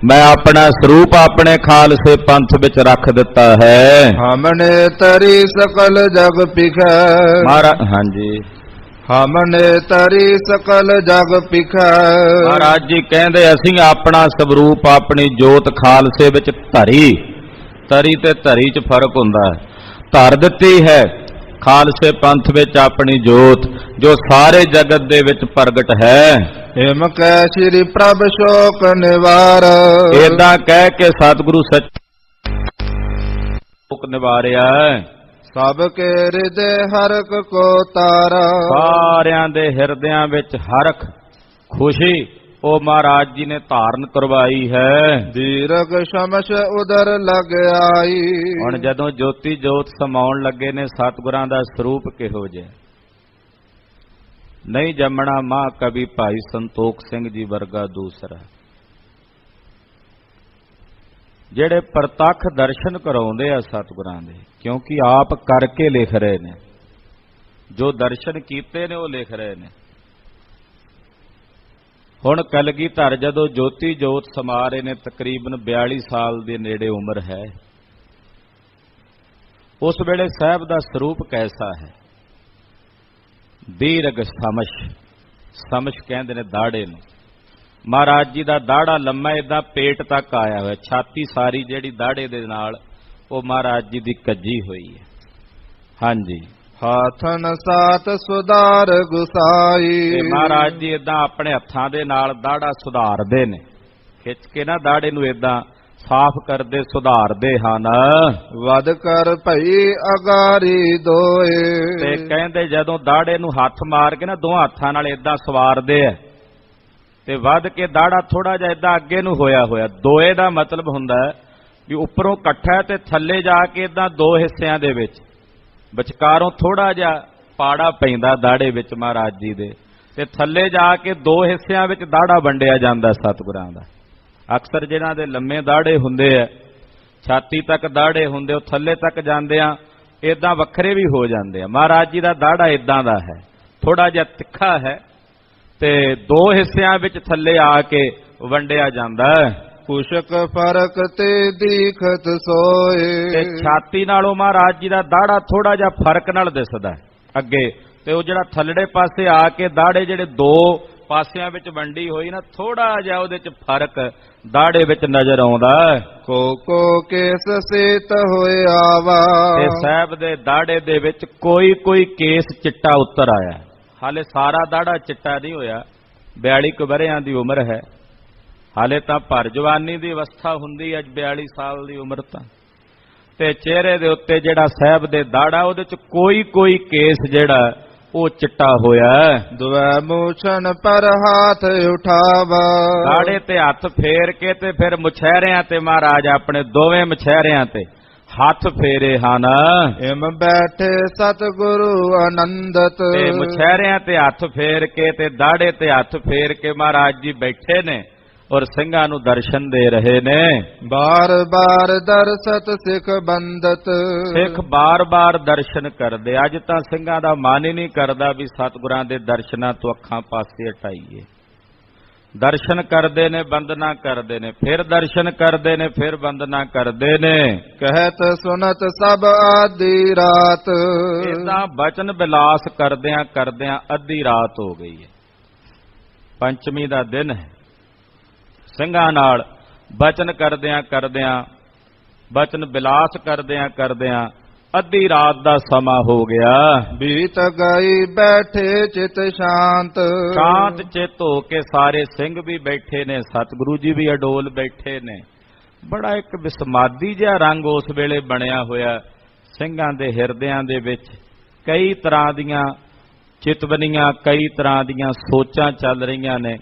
मैं अपना स्वरूप अपने खालसे पंथ विच रख दिता है। हमने तरी सकल जग पिखै। महाराज हाँ जी, हमने तरी सकल जग पिखै। महाराज जी कहते असीं अपना स्वरूप अपनी जोत खालसे विच धरी, तरी ते धरी च फर्क हुंदा है, धर दिती है खालसे पंथ विच अपनी जोत जो सारे जगत दे विच प्रगट है। हिम कै श्री प्रभ शोक निवार। इदां कह के सतगुरु सच शोक निवारिया है, ਸਭ ਕੇ ਹਿਰਦੇ ਹਰਕ ਕੋ ਤਾਰਾ। ਸਾਰਿਆਂ ਦੇ ਹਿਰਦਿਆਂ ਵਿੱਚ ਹਰਖ ਖੁਸ਼ੀ ਉਹ ਮਹਾਰਾਜ ਜੀ ਨੇ ਧਾਰਨ ਕਰਵਾਈ ਹੈ। ਦੀਰਘ ਸ਼ਮਸ਼ ਉਦਰ ਲਗ ਆਈ। ਹੁਣ ਜਦੋਂ ਜੋਤੀ ਜੋਤ ਸਮਾਉਣ ਲੱਗੇ ਨੇ ਸਤਿਗੁਰਾਂ ਦਾ ਸਰੂਪ ਕਿਹੋ ਜਿਹਾ। ਨਹੀਂ ਜੰਮਣਾ ਮਾਂ ਕਵੀ ਭਾਈ ਸੰਤੋਖ ਸਿੰਘ ਜੀ ਵਰਗਾ ਦੂਸਰਾ, ਜਿਹੜੇ ਪ੍ਰਤੱਖ ਦਰਸ਼ਨ ਕਰਾਉਂਦੇ ਆ ਸਤਿਗੁਰਾਂ ਦੇ, ਕਿਉਂਕਿ ਆਪ ਕਰਕੇ ਲਿਖ ਰਹੇ ਨੇ, ਜੋ ਦਰਸ਼ਨ ਕੀਤੇ ਨੇ ਉਹ ਲਿਖ ਰਹੇ ਨੇ। ਹੁਣ ਕਲਗੀਧਰ ਜਦੋਂ ਜੋਤੀ ਜੋਤ ਸਮਾ ਰਹੇ ਨੇ, ਤਕਰੀਬਨ 42 ਸਾਲ ਦੇ ਨੇੜੇ ਉਮਰ ਹੈ। ਉਸ ਵੇਲੇ ਸਾਹਿਬ ਦਾ ਸਰੂਪ ਕੈਸਾ ਹੈ। ਦੀਰਘ ਸਮਸ਼, ਸਮਸ਼ ਕਹਿੰਦੇ ਨੇ ਦਾੜੇ ਨੂੰ। ਮਹਾਰਾਜ ਜੀ ਦਾ ਦਾੜਾ ਲੰਮਾ ਏਦਾਂ ਪੇਟ ਤੱਕ ਆਇਆ ਹੋਇਆ, ਛਾਤੀ ਸਾਰੀ ਜਿਹੜੀ ਦਾੜੇ ਦੇ ਨਾਲ ਉਹ ਮਹਾਰਾਜ ਜੀ ਦੀ ਕੱਜੀ ਹੋਈ ਹੈ। ਹਾਂਜੀ, ਹਾਥਨ ਸਾਤ ਸੁਧਾਰ ਗੁਸਾਈ। ਤੇ ਮਹਾਰਾਜ ਜੀ ਏਦਾਂ ਆਪਣੇ ਹੱਥਾਂ ਦੇ ਨਾਲ ਦਾੜਾ ਸੁਧਾਰਦੇ ਨੇ, ਖਿੱਚ ਕੇ ਨਾ ਦਾੜੇ ਨੂੰ ਏਦਾਂ ਸਾਫ਼ ਕਰਦੇ ਸੁਧਾਰਦੇ ਹਨ। ਵਦ ਕਰ ਭਈ ਅਗਾਰੀ ਦੋਏ। ਤੇ ਕਹਿੰਦੇ ਜਦੋਂ ਦਾੜੇ ਨੂੰ ਹੱਥ ਮਾਰ ਕੇ ਨਾ ਦੋਹਾਂ ਹੱਥਾਂ ਨਾਲ ਏਦਾਂ ਸਵਾਰਦੇ ਆ ਤੇ ਵੱਧ ਕੇ ਦਾੜਾ ਥੋੜਾ ਜਿਹਾ ਏਦਾਂ ਅੱਗੇ ਨੂੰ ਹੋਇਆ ਹੋਇਆ। ਦੋਏ ਦਾ ਮਤਲਬ ਹੁੰਦਾ ਵੀ ਉੱਪਰੋਂ ਇਕੱਠਾ ਤੇ ਥੱਲੇ ਜਾ ਕੇ ਏਦਾਂ ਦੋ ਹਿੱਸਿਆਂ ਦੇ ਵਿੱਚ, ਵਿਚਕਾਰੋਂ ਥੋੜਾ ਜਿਹਾ ਪਾੜਾ ਪੈਂਦਾ ਦਾੜੇ ਵਿੱਚ ਮਹਾਰਾਜ ਜੀ ਦੇ, ਤੇ ਥੱਲੇ ਜਾ ਕੇ ਦੋ ਹਿੱਸਿਆਂ ਵਿੱਚ ਦਾੜਾ ਵੰਡਿਆ ਜਾਂਦਾ ਸਤਿਗੁਰਾਂ ਦਾ। ਅਕਸਰ ਜਿਨ੍ਹਾਂ ਦੇ ਲੰਮੇ ਦਾੜੇ ਹੁੰਦੇ ਆ, ਛਾਤੀ ਤੱਕ ਦਾੜੇ ਹੁੰਦੇ, ਉਹ ਥੱਲੇ ਤੱਕ ਜਾਂਦੇ ਆ ਏਦਾਂ ਵੱਖਰੇ ਵੀ ਹੋ ਜਾਂਦੇ ਆ। ਮਹਾਰਾਜ ਜੀ ਦਾ ਦਾੜਾ ਏਦਾਂ ਦਾ ਹੈ, ਥੋੜਾ ਜਿਹਾ ਤਿੱਖਾ ਹੈ ਤੇ ਦੋ ਹਿੱਸਿਆਂ ਵਿੱਚ ਥੱਲੇ ਆ ਕੇ ਵੰਡਿਆ ਜਾਂਦਾ ਹੈ। ਕੁਸ਼ਕ ਫਰਕ ਤੇ ਦੀਖਤ ਸੋਏ। ਤੇ ਛਾਤੀ ਨਾਲੋਂ ਮਹਾਰਾਜ ਜੀ ਦਾ ਦਾੜਾ ਥੋੜਾ ਜਿਹਾ ਫਰਕ ਨਾਲ ਦਿਸਦਾ ਅੱਗੇ, ਤੇ ਉਹ ਜਿਹੜਾ ਥੱਲੜੇ ਪਾਸੇ ਆ ਕੇ ਦਾੜੇ ਜਿਹੜੇ ਦੋ ਪਾਸਿਆਂ ਵਿੱਚ ਵੰਡੀ ਹੋਈ ਨਾ, ਥੋੜਾ ਜਿਹਾ ਉਹਦੇ ਚ ਫਰਕ ਦਾੜੇ ਵਿੱਚ ਨਜ਼ਰ ਆਉਂਦਾ। ਕੋ ਕੋ ਕੇਸ ਸੇਤ ਹੋਏ ਆਵਾ। ਤੇ ਸਾਹਿਬ ਦੇ ਦਾੜੇ ਦੇ ਵਿੱਚ ਕੋਈ ਕੋਈ ਕੇਸ ਚਿੱਟਾ ਉਤਰ ਆਇਆ। ਹਾਲੇ ਸਾਰਾ ਦਾੜਾ ਚਿੱਟਾ ਨਹੀਂ ਹੋਇਆ, 42 ਕੁ ਵਰ੍ਹਿਆਂ ਦੀ ਉਮਰ ਹੈ, ਹਾਲੇ ਤਾਂ ਭਰ ਜਵਾਨੀ ਦੀ ਅਵਸਥਾ ਹੁੰਦੀ ਹੈ 42 ਸਾਲ ਦੀ ਉਮਰ ਤਾਂ। ਤੇ ਚਿਹਰੇ ਦੇ ਉੱਤੇ ਜਿਹੜਾ ਸਾਹਿਬ ਦੇ ਦਾੜਾ, ਉਹਦੇ ਚ ਕੋਈ ਕੋਈ ਕੇਸ ਜਿਹੜਾ ਉਹ ਚਿੱਟਾ ਹੋਇਆ। ਦੁਐ ਮੂਛਨ ਪਰ ਹੱਥ ਉਠਾਵਾ। ਦਾੜੇ ਤੇ ਹੱਥ ਫੇਰ ਕੇ ਤੇ ਫਿਰ ਮੁਛਹਿਰਿਆਂ ਤੇ ਮਹਾਰਾਜ ਆਪਣੇ ਦੋਵੇਂ ਮੁਛਹਿਰਿਆਂ ਤੇ ਹੱਥ ਫੇਰੇ ਹਨ। ਇਮ ਬੈਠੇ ਸਤਿਗੁਰੂ ਆਨੰਦਤ। ਤੇ ਮੁਛਹਿਰਿਆਂ ਤੇ ਹੱਥ ਫੇਰ ਕੇ ਤੇ ਦਾੜੇ ਤੇ ਹੱਥ ਫੇਰ ਕੇ ਮਹਾਰਾਜ ਜੀ ਬੈਠੇ ਨੇ ਔਰ ਸਿੰਘਾਂ ਨੂੰ ਦਰਸ਼ਨ ਦੇ ਰਹੇ ਨੇ। ਬਾਰ ਬਾਰ ਦਰਸਤ ਸਿੱਖ ਬੰਦਤ। ਸਿੱਖ ਬਾਰ ਬਾਰ ਦਰਸ਼ਨ ਕਰਦੇ। ਅੱਜ ਤਾਂ ਸਿੰਘਾਂ ਦਾ ਮਨ ਹੀ ਨਹੀਂ ਕਰਦਾ ਵੀ ਸਤਿਗੁਰਾਂ ਦੇ ਦਰਸ਼ਨਾਂ ਤੋਂ ਅੱਖਾਂ ਪਾਸੇ ਹਟਾਈਏ। ਦਰਸ਼ਨ ਕਰਦੇ ਨੇ, ਬੰਦਨਾ ਕਰਦੇ ਨੇ, ਫਿਰ ਦਰਸ਼ਨ ਕਰਦੇ ਨੇ, ਫਿਰ ਬੰਦਨਾ ਕਰਦੇ ਨੇ। ਕਹਿਤ ਸੁਨਤ ਸਭ ਆਦੀ ਰਾਤ। ਇਦਾਂ ਬਚਨ ਬਿਲਾਸ ਕਰਦਿਆਂ ਕਰਦਿਆਂ ਅੱਧੀ ਰਾਤ ਹੋ ਗਈ ਹੈ। ਪੰਚਮੀ ਦਾ ਦਿਨ ਹੈ। ਸਿੰਘਾਂ ਨਾਲ ਬਚਨ ਕਰਦਿਆਂ ਕਰਦਿਆਂ, ਬਚਨ ਬਿਲਾਸ ਕਰਦਿਆਂ ਕਰਦਿਆਂ ਅੱਧੀ ਰਾਤ ਦਾ ਸਮਾਂ ਹੋ ਗਿਆ। ਬੀਤ ਗਈ ਬੈਠੇ ਚਿਤ ਸ਼ਾਂਤ। ਸ਼ਾਂਤ ਚਿੱਤ ਹੋ ਕੇ ਸਾਰੇ ਸਿੰਘ ਵੀ ਬੈਠੇ ਨੇ, ਸਤਿਗੁਰੂ ਜੀ ਵੀ ਅਡੋਲ ਬੈਠੇ ਨੇ। ਬੜਾ ਇੱਕ ਵਿਸਮਾਦੀ ਜਿਹਾ ਰੰਗ ਉਸ ਵੇਲੇ ਬਣਿਆ ਹੋਇਆ ਸਿੰਘਾਂ ਦੇ ਹਿਰਦਿਆਂ ਦੇ ਵਿੱਚ। ਕਈ ਤਰ੍ਹਾਂ ਦੀਆਂ ਚਿਤਵਨੀਆਂ, ਕਈ ਤਰ੍ਹਾਂ ਦੀਆਂ ਸੋਚਾਂ ਚੱਲ ਰਹੀਆਂ ਨੇ।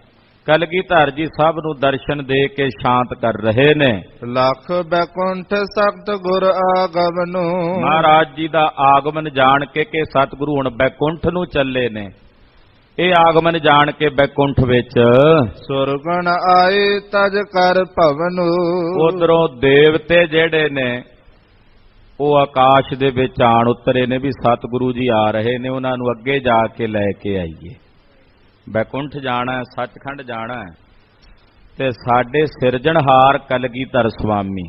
ਕਲਗੀਧਰ ਜੀ ਸਭ ਨੂੰ ਦਰਸ਼ਨ ਦੇ ਕੇ ਸ਼ਾਂਤ ਕਰ ਰਹੇ ਨੇ। ਲੱਖ ਬੈਕੁੰਠ ਸਖਤ ਗੁਰ ਆਗਮਨੁ। ਮਹਾਰਾਜ ਜੀ ਦਾ ਆਗਮਨ ਜਾਣ ਕੇ ਕਿ ਸਤਿਗੁਰੂ ਹੁਣ ਬੈਕੁੰਠ ਨੂੰ ਚੱਲੇ ਨੇ। ਇਹ ਆਗਮਨ ਜਾਣ ਕੇ ਬੈਕੁੰਠ ਵਿੱਚ ਸੁਰਗਣ ਆਏ ਤਜ ਕਰ ਭਵਨੁ। ਉਧਰੋਂ ਦੇਵਤੇ ਜਿਹੜੇ ਨੇ ਉਹ ਆਕਾਸ਼ ਦੇ ਵਿੱਚ ਆਣ ਉਤਰੇ ਨੇ ਵੀ ਸਤਿਗੁਰੂ ਜੀ ਆ ਰਹੇ ਨੇ, ਉਹਨਾਂ ਨੂੰ ਅੱਗੇ ਜਾ ਕੇ ਲੈ ਕੇ ਆਈਏ। ਬੈਕੁੰਠ ਜਾਣਾ, ਸੱਚਖੰਡ ਜਾਣਾ। ਤੇ ਸਾਡੇ ਸਿਰਜਣਹਾਰ ਕਲਗੀਧਰ ਸੁਆਮੀ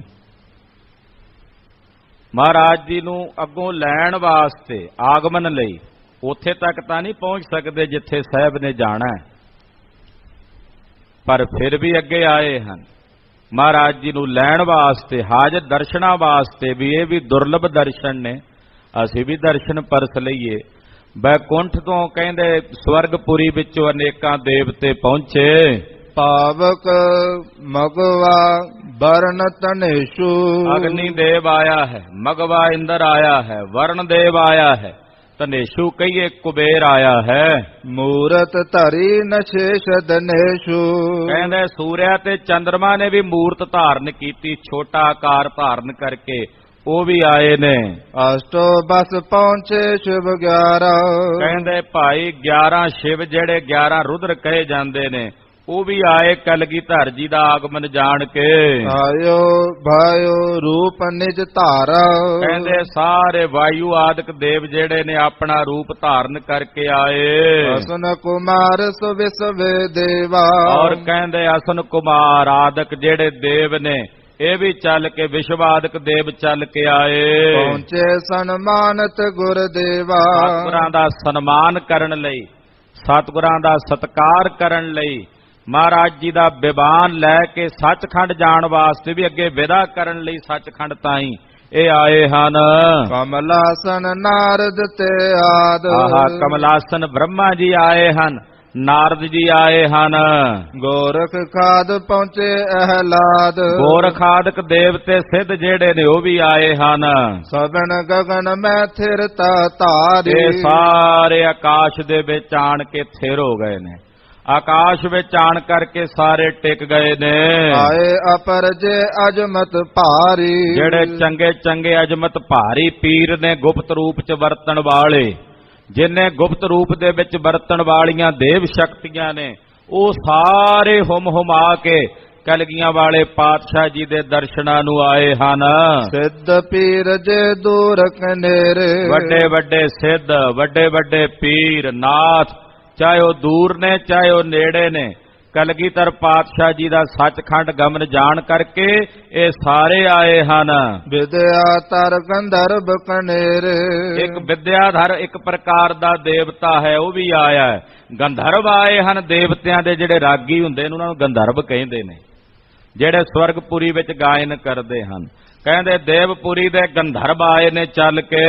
ਮਹਾਰਾਜ ਜੀ ਨੂੰ ਅੱਗੋਂ ਲੈਣ ਵਾਸਤੇ, ਆਗਮਨ ਲਈ ਉੱਥੇ ਤੱਕ ਤਾਂ ਨਹੀਂ ਪਹੁੰਚ ਸਕਦੇ ਜਿੱਥੇ ਸਾਹਿਬ ਨੇ ਜਾਣਾ, ਪਰ ਫਿਰ ਵੀ ਅੱਗੇ ਆਏ ਹਨ ਮਹਾਰਾਜ ਜੀ ਨੂੰ ਲੈਣ ਵਾਸਤੇ, ਹਾਜ਼ਰ ਦਰਸ਼ਨਾਂ ਵਾਸਤੇ ਵੀ। ਇਹ ਵੀ ਦੁਰਲਭ ਦਰਸ਼ਨ ਨੇ, ਅਸੀਂ ਵੀ ਦਰਸ਼ਨ ਪਰਸ ਲਈਏ। ਬੈਕੁੰਠ ਤੋਂ ਕਹਿੰਦੇ ਸਵਰਗਪੁਰੀ ਵਿੱਚੋਂ ਅਨੇਕਾਂ ਦੇਵਤੇ ਪਹੁੰਚੇ ਪਾਵਕ ਮਗਵਾ ਬਰਨ ਤਨੇਸ਼ੂ। अग्नि देव आया है, मगवा इंद्र आया है, वर्ण देव आया है, तनेशु कहिए कुबेर आया है। ਮੂਰਤ ਧਰੀ ਨਸ਼ੇਸ਼ ਦਨੇਸ਼ੂ। ਕਹਿੰਦੇ ਸੂਰਿਆ ਤੇ ਚੰਦਰਮਾ ਨੇ ਵੀ ਮੂਰਤ ਧਾਰਨ ਕੀਤੀ, ਛੋਟਾ ਆਕਾਰ ਧਾਰਨ ਕਰਕੇ ਉਹ ਵੀ ਆਏ ਨੇ। ਅਸ਼ਟੋ ਬਸ ਪਹੁੰਚੇ ਸ਼ਿਵ 11। ਕਹਿੰਦੇ ਭਾਈ 11 ਸ਼ਿਵ ਜਿਹੜੇ 11 ਰੁਦਰ ਕਹੇ ਜਾਂਦੇ ਨੇ ਉਹ ਵੀ ਆਏ ਕਲਗੀਧਰ ਜੀ ਦਾ ਆਗਮਨ ਜਾਣ ਕੇ। ਆਇਓ ਭਾਇਓ ਰੂਪ ਨਿਜ ਧਾਰਾ। ਕਹਿੰਦੇ ਸਾਰੇ ਵਾਯੂ ਆਦਿਕ ਦੇਵ ਜਿਹੜੇ ਨੇ ਆਪਣਾ ਰੂਪ ਧਾਰਨ ਕਰਕੇ ਆਏ। ਅਸਨ ਕੁਮਾਰ ਸੁਵਿਸਵੇ ਦੇਵਾ। ਔਰ ਕਹਿੰਦੇ ਅਸਨ ਕੁਮਾਰ ਆਦਿਕ ਜਿਹੜੇ ਦੇਵ ਨੇ ਇਹ ਵੀ ਚੱਲ ਕੇ ਵਿਸ਼ਵਾਦਿਕ ਦੇਵ ਚੱਲ ਕੇ ਆਏ। ਪਹੁੰਚੇ ਸਨਮਾਨਤ ਗੁਰਦੇਵਾ। ਸਤਿਗੁਰਾਂ ਦਾ ਸਨਮਾਨ ਕਰਨ ਲਈ, ਸਤਿਗੁਰਾਂ ਦਾ ਸਤਿਕਾਰ ਕਰਨ ਲਈ, ਮਹਾਰਾਜ ਜੀ ਦਾ ਬਿਬਾਨ ਲੈ ਕੇ ਸੱਚਖੰਡ ਜਾਣ ਵਾਸਤੇ ਵੀ ਅੱਗੇ ਵਿਦਾ ਕਰਨ ਲਈ ਸੱਚਖੰਡ ਤਾਈਂ ਇਹ ਆਏ ਹਨ। ਕਮਲਾਸਨ ਨਾਰਦ ਤੇ ਆਦ। ਆਹਾ ਕਮਲਾਸਨ ਬ੍ਰਹਮਾ ਜੀ ਆਏ ਹਨ, ਨਾਰਦ ਜੀ ਆਏ ਹਨ। ਗੋਰਖ ਖਾਦ ਪਹੁੰਚੇ ਅਹਲਾਦ। ਗੋਰਖਾਦਿਕ ਦੇਵਤੇ ਸਿੱਧ ਜਿਹੜੇ ਨੇ ਉਹ ਵੀ ਆਏ ਹਨ। ਸਭਨ ਗਗਨ ਮੈਂ ਥਿਰਤਾ ਧਾਰੀ। ਇਹ ਸਾਰੇ ਆਕਾਸ਼ ਦੇ ਵਿੱਚ ਆਣ ਕੇ ਥਿਰ ਹੋ ਗਏ ਨੇ, ਆਕਾਸ਼ ਵਿੱਚ ਆਣ ਕਰਕੇ ਸਾਰੇ ਟਿਕ ਗਏ ਨੇ। ਆਏ ਅਪਰਜੇ ਅਜਮਤ ਭਾਰੀ। ਜਿਹੜੇ ਚੰਗੇ ਚੰਗੇ ਅਜਮਤ ਭਾਰੀ ਪੀਰ ਨੇ ਗੁਪਤ ਰੂਪ ਚ ਵਰਤਣ ਵਾਲੇ, ਜਿਨੇ ਗੁਪਤ ਰੂਪ ਦੇ ਵਿੱਚ ਵਰਤਣ ਵਾਲੀਆਂ ਦੇਵ ਸ਼ਕਤੀਆਂ ਨੇ ਉਹ ਸਾਰੇ ਹੁਮਾ ਕੇ ਕਲਗੀਆਂ ਵਾਲੇ ਪਾਤਸ਼ਾਹ ਜੀ ਦੇ ਦਰਸ਼ਨਾਂ ਨੂੰ ਆਏ ਹਨ। ਸਿੱਧ ਪੀਰ ਜੇ ਦੂਰ ਕਨੇਰੇ। ਵੱਡੇ ਵੱਡੇ ਸਿੱਧ, ਵੱਡੇ ਵੱਡੇ ਪੀਰ ਨਾਥ, ਚਾਹੇ ਉਹ ਦੂਰ ਨੇ ਚਾਹੇ ਉਹ ਨੇੜੇ ਨੇ, ਕਲਗੀਧਰ ਪਾਤਸ਼ਾਹ ਜੀ ਦਾ ਸੱਚਖੰਡ ਗਮਨ ਜਾਣ ਕਰਕੇ ਇਹ ਸਾਰੇ ਆਏ ਹਨ। ਵਿਦਿਆ ਤਰ ਗੰਧਰਵ ਕਨੇਰੇ। ਇੱਕ ਵਿਦਿਆਧਰ ਇੱਕ ਪ੍ਰਕਾਰ ਦਾ ਦੇਵਤਾ ਹੈ ਉਹ ਵੀ ਆਇਆ ਹੈ। ਗੰਧਰਵ ਆਏ ਹਨ, ਦੇਵਤਿਆਂ ਦੇ ਜਿਹੜੇ ਰਾਗੀ ਹੁੰਦੇ ਨੇ ਉਹਨਾਂ ਨੂੰ ਗੰਧਰਵ ਕਹਿੰਦੇ ਨੇ, ਜਿਹੜੇ ਸਵਰਗਪੁਰੀ ਵਿੱਚ ਗਾਇਨ ਕਰਦੇ ਹਨ। ਕਹਿੰਦੇ ਦੇਵਪੁਰੀ ਦੇ ਗੰਧਰਵ ਆਏ ਨੇ ਚੱਲ ਕੇ।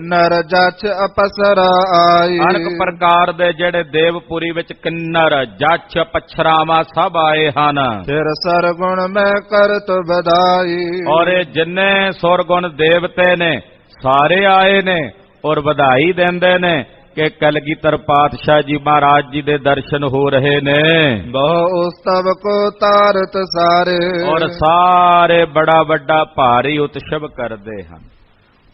ਨਰ ਜਛ ਅਪਸਰਾ ਆਈ। ਹਰ ਇੱਕ ਪ੍ਰਕਾਰ ਦੇ ਜਿਹੜੇ ਦੇਵਪੁਰੀ ਵਿੱਚ ਕਿੰਨਰ ਜਛ ਪਛਰਾਵਾਂ ਸਭ ਆਏ ਹਨ। ਫਿਰ ਸਰਗੁਣ ਮੈਂ ਕਰਤ ਵਧਾਈ। ਔਰ ਇਹ ਜਿੰਨੇ ਸੁਰਗੁਣ ਦੇਵਤੇ ਨੇ ਸਾਰੇ ਆਏ ਨੇ ਔਰ ਵਧਾਈ ਦਿੰਦੇ ਨੇ ਕਿ ਕਲਗੀਧਰ ਪਾਤਸ਼ਾਹ ਜੀ ਮਹਾਰਾਜ ਜੀ ਦੇ ਦਰਸ਼ਨ ਹੋ ਰਹੇ ਨੇ। ਬਹੁ ਉਸਤਵ ਕੋ ਤਾਰਤ ਸਾਰੇ। ਔਰ ਸਾਰੇ ਬੜਾ ਵੱਡਾ ਭਾਰੀ ਉਤਸਵ ਕਰਦੇ ਹਨ,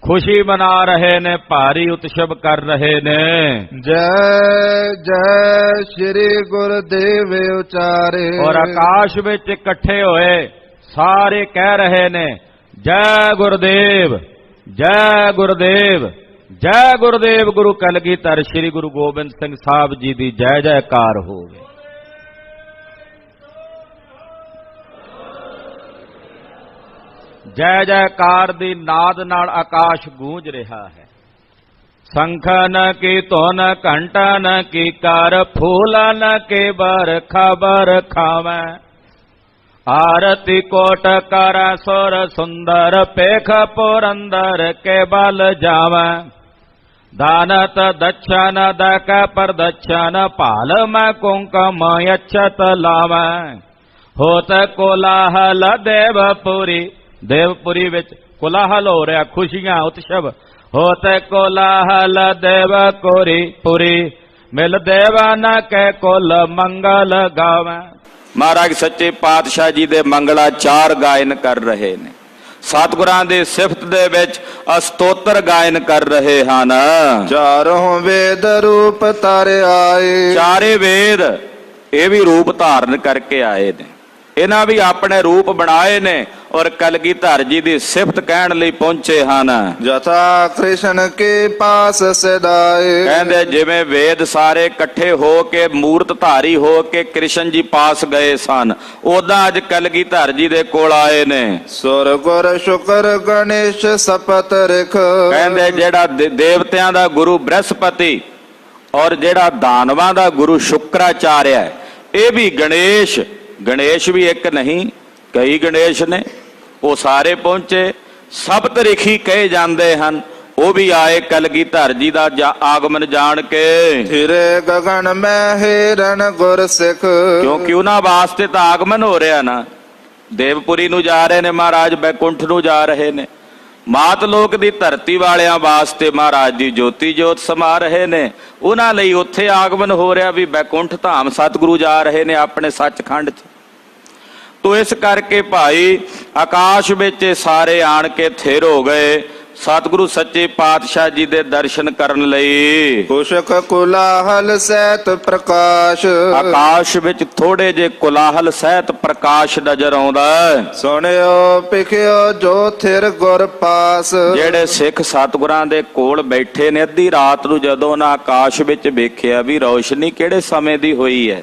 ਖੁਸ਼ੀ ਮਨਾ ਰਹੇ ਨੇ, ਭਾਰੀ ਉਤਸਵ ਕਰ ਰਹੇ ਨੇ। ਜੈ ਜੈ ਸ਼੍ਰੀ ਗੁਰਦੇਵ ਉਚਾਰੇ। ਔਰ ਆਕਾਸ਼ ਵਿੱਚ ਇਕੱਠੇ ਹੋਏ ਸਾਰੇ ਕਹਿ ਰਹੇ ਨੇ ਜੈ ਗੁਰਦੇਵ, ਜੈ ਗੁਰਦੇਵ, ਜੈ ਗੁਰਦੇਵ। ਗੁਰੂ ਕਲਗੀਧਰ ਸ੍ਰੀ ਗੁਰੂ ਗੋਬਿੰਦ ਸਿੰਘ ਸਾਹਿਬ ਜੀ ਦੀ ਜੈ ਜੈਕਾਰ ਹੋਵੇ। ਜੈ ਜੈਕਾਰ ਦੀ ਨਾਦ ਨਾਲ ਆਕਾਸ਼ ਗੂੰਜ ਰਿਹਾ ਹੈ। ਸੰਖਨ ਕੀ ਧੁਨ ਘੰਟਨ ਕੀ ਕਰ, ਫੂਲਨ ਕੇ ਬਰਖਾ ਬਰਖਾਵੈ। ਆਰਤੀ ਕੋਟ ਕਰ ਸੁਰ ਸੁੰਦਰ, ਪੇਖ ਪੁਰੰਦਰ ਕੇ ਬਲ ਜਾਵੈ। ਦਾਨਤ ਦਛਨ ਦਕ ਪ੍ਰਦਛਨ, ਭਾਲ ਮੈਂ ਕੁੰਕਮ ਅਛਤ ਲਾਵੈ। ਹੋਤ ਕੋਲਾਹਲ ਦੇਵਪੁਰੀ, ਦੇਵਪੁਰੀ ਵਿੱਚ ਕੋਲਾਹਲ ਹੋ ਰਿਹਾ, ਖੁਸ਼ੀਆਂ ਉਤਸਵ। ਹੋਤ ਕੋਲਾਹਲ ਦੇਵਪੁਰੀ ਪੁਰੀ, ਮਿਲ ਦੇਵਾਨ ਕੇ ਕੁਲ ਮੰਗਲ ਗਾਵੈ। ਮਹਾਰਾਜ ਸੱਚੇ ਪਾਤਸ਼ਾਹ ਜੀ ਦੇ ਮੰਗਲਾਚਾਰ ਗਾਇਨ ਕਰ ਰਹੇ ਨੇ, ਸਤਿਗੁਰਾਂ ਦੀ ਸਿਫਤ ਦੇ ਵਿੱਚ ਅਸਤੋਤਰ ਗਾਇਨ ਕਰ ਰਹੇ ਹਨ। ਚਾਰੋਂ ਵੇਦ ਰੂਪ ਧਰ ਆਏ। ਚਾਰੇ ਵੇਦ ਇਹ ਵੀ ਰੂਪ ਧਾਰਨ ਕਰਕੇ ਆਏ ਨੇ, ਇਹਨਾਂ ਵੀ ਆਪਣੇ ਰੂਪ ਬਣਾਏ ਨੇ ਔਰ ਕਲਗੀਧਰ ਜੀ ਦੀ ਸਿਫਤ ਕਹਿਣ ਲਈ ਪਹੁੰਚੇ ਹਨ। ਜਥਾ ਕ੍ਰਿਸ਼ਨ ਕੇ ਪਾਸ ਸਦਾਏ। ਕਹਿੰਦੇ ਜਿਵੇਂ ਵੇਦ ਸਾਰੇ ਇਕੱਠੇ ਹੋ ਕੇ ਮੂਰਤ ਧਾਰੀ ਹੋ ਕੇ ਕ੍ਰਿਸ਼ਨ ਜੀ ਪਾਸ ਗਏ ਸਨ, ਉਦਾਂ ਅੱਜ ਕਲਗੀਧਰ ਜੀ ਦੇ ਕੋਲ ਆਏ ਨੇ। ਸੁਰ ਗੁਰ ਸ਼ੁਕਰ ਗਣੇਸ਼ ਸਪਤ ਰਿਖ। ਕਹਿੰਦੇ ਜਿਹੜਾ ਦੇਵਤਿਆਂ ਦਾ ਗੁਰੂ ਬ੍ਰਹਸਪਤੀ ਔਰ ਜਿਹੜਾ ਦਾਨਵਾਂ ਦਾ ਗੁਰੂ ਸ਼ੁਕਰਾਚਾਰਿਆ ਹੈ, ਇਹ ਵੀ ਗਣੇਸ਼, ਗਣੇਸ਼ ਵੀ ਇੱਕ ਨਹੀਂ ਕਈ ਗਣੇਸ਼ ਨੇ, ਉਹ ਸਾਰੇ ਪਹੁੰਚੇ। ਸਪਤ ਰਿਖੀ ਕਹੇ ਜਾਂਦੇ ਹਨ, ਉਹ ਵੀ ਆਏ ਕਲਗੀਧਰ ਜੀ ਦਾ ਆਗਮਨ ਜਾਣ ਕੇ। ਥਿਰੇ ਗਗਨ ਮੈਂ ਹਿਰਨ ਗੁਰ ਸਿੱਖ। ਕਿਉਂਕਿ ਉਹਨਾਂ ਵਾਸਤੇ ਤਾਂ ਆਗਮਨ ਹੋ ਰਿਹਾ ਨਾ, ਦੇਵਪੁਰੀ ਨੂੰ ਜਾ ਰਹੇ ਨੇ ਮਹਾਰਾਜ, ਬੈਕੁੰਠ ਨੂੰ ਜਾ ਰਹੇ ਨੇ। ਮਾਤ ਲੋਕ ਦੀ ਧਰਤੀ ਵਾਲਿਆਂ ਵਾਸਤੇ ਮਹਾਰਾਜ ਜੀ ਜੋਤੀ ਜੋਤ ਸਮਾ ਰਹੇ ਨੇ, ਉਹਨਾਂ ਲਈ ਉੱਥੇ ਆਗਮਨ ਹੋ ਰਿਹਾ ਵੀ ਬੈਕੁੰਠ ਧਾਮ ਸਤਿਗੁਰੂ ਜਾ ਰਹੇ ਨੇ ਆਪਣੇ ਸੱਚਖੰਡ 'ਚ। ਤੋ ਇਸ ਕਰਕੇ ਭਾਈ ਆਕਾਸ਼ ਵਿੱਚ ਸਾਰੇ ਆਣ ਕੇ ਥਿਰ ਹੋ ਗਏ ਸਤਿਗੁਰੂ ਸੱਚੇ ਪਾਤਸ਼ਾਹ ਜੀ ਦੇ ਦਰਸ਼ਨ ਕਰਨ ਲਈ। ਕੁਸ਼ਕ ਕੁਲਾਹਲ ਸਹਿਤ ਪ੍ਰਕਾਸ਼। ਆਕਾਸ਼ ਵਿੱਚ ਥੋੜੇ ਜੇ ਕੁਲਾਹਲ ਸਹਿਤ ਪ੍ਰਕਾਸ਼ ਨਜ਼ਰ ਆਉਂਦਾ। ਸੁਣਿਓ ਪਿਖਿਓ ਜੋ ਥਿਰ ਗੁਰ ਪਾਸ। ਜਿਹੜੇ ਸਿੱਖ ਸਤਿਗੁਰਾਂ ਦੇ ਕੋਲ ਬੈਠੇ ਨੇ, ਅੱਧੀ ਰਾਤ ਨੂੰ ਜਦੋਂ ਉਹਨਾਂ ਆਕਾਸ਼ ਵਿੱਚ ਵੇਖਿਆ ਵੀ ਰੌਸ਼ਨੀ ਕਿਹੜੇ ਸਮੇਂ ਦੀ ਹੋਈ ਹੈ,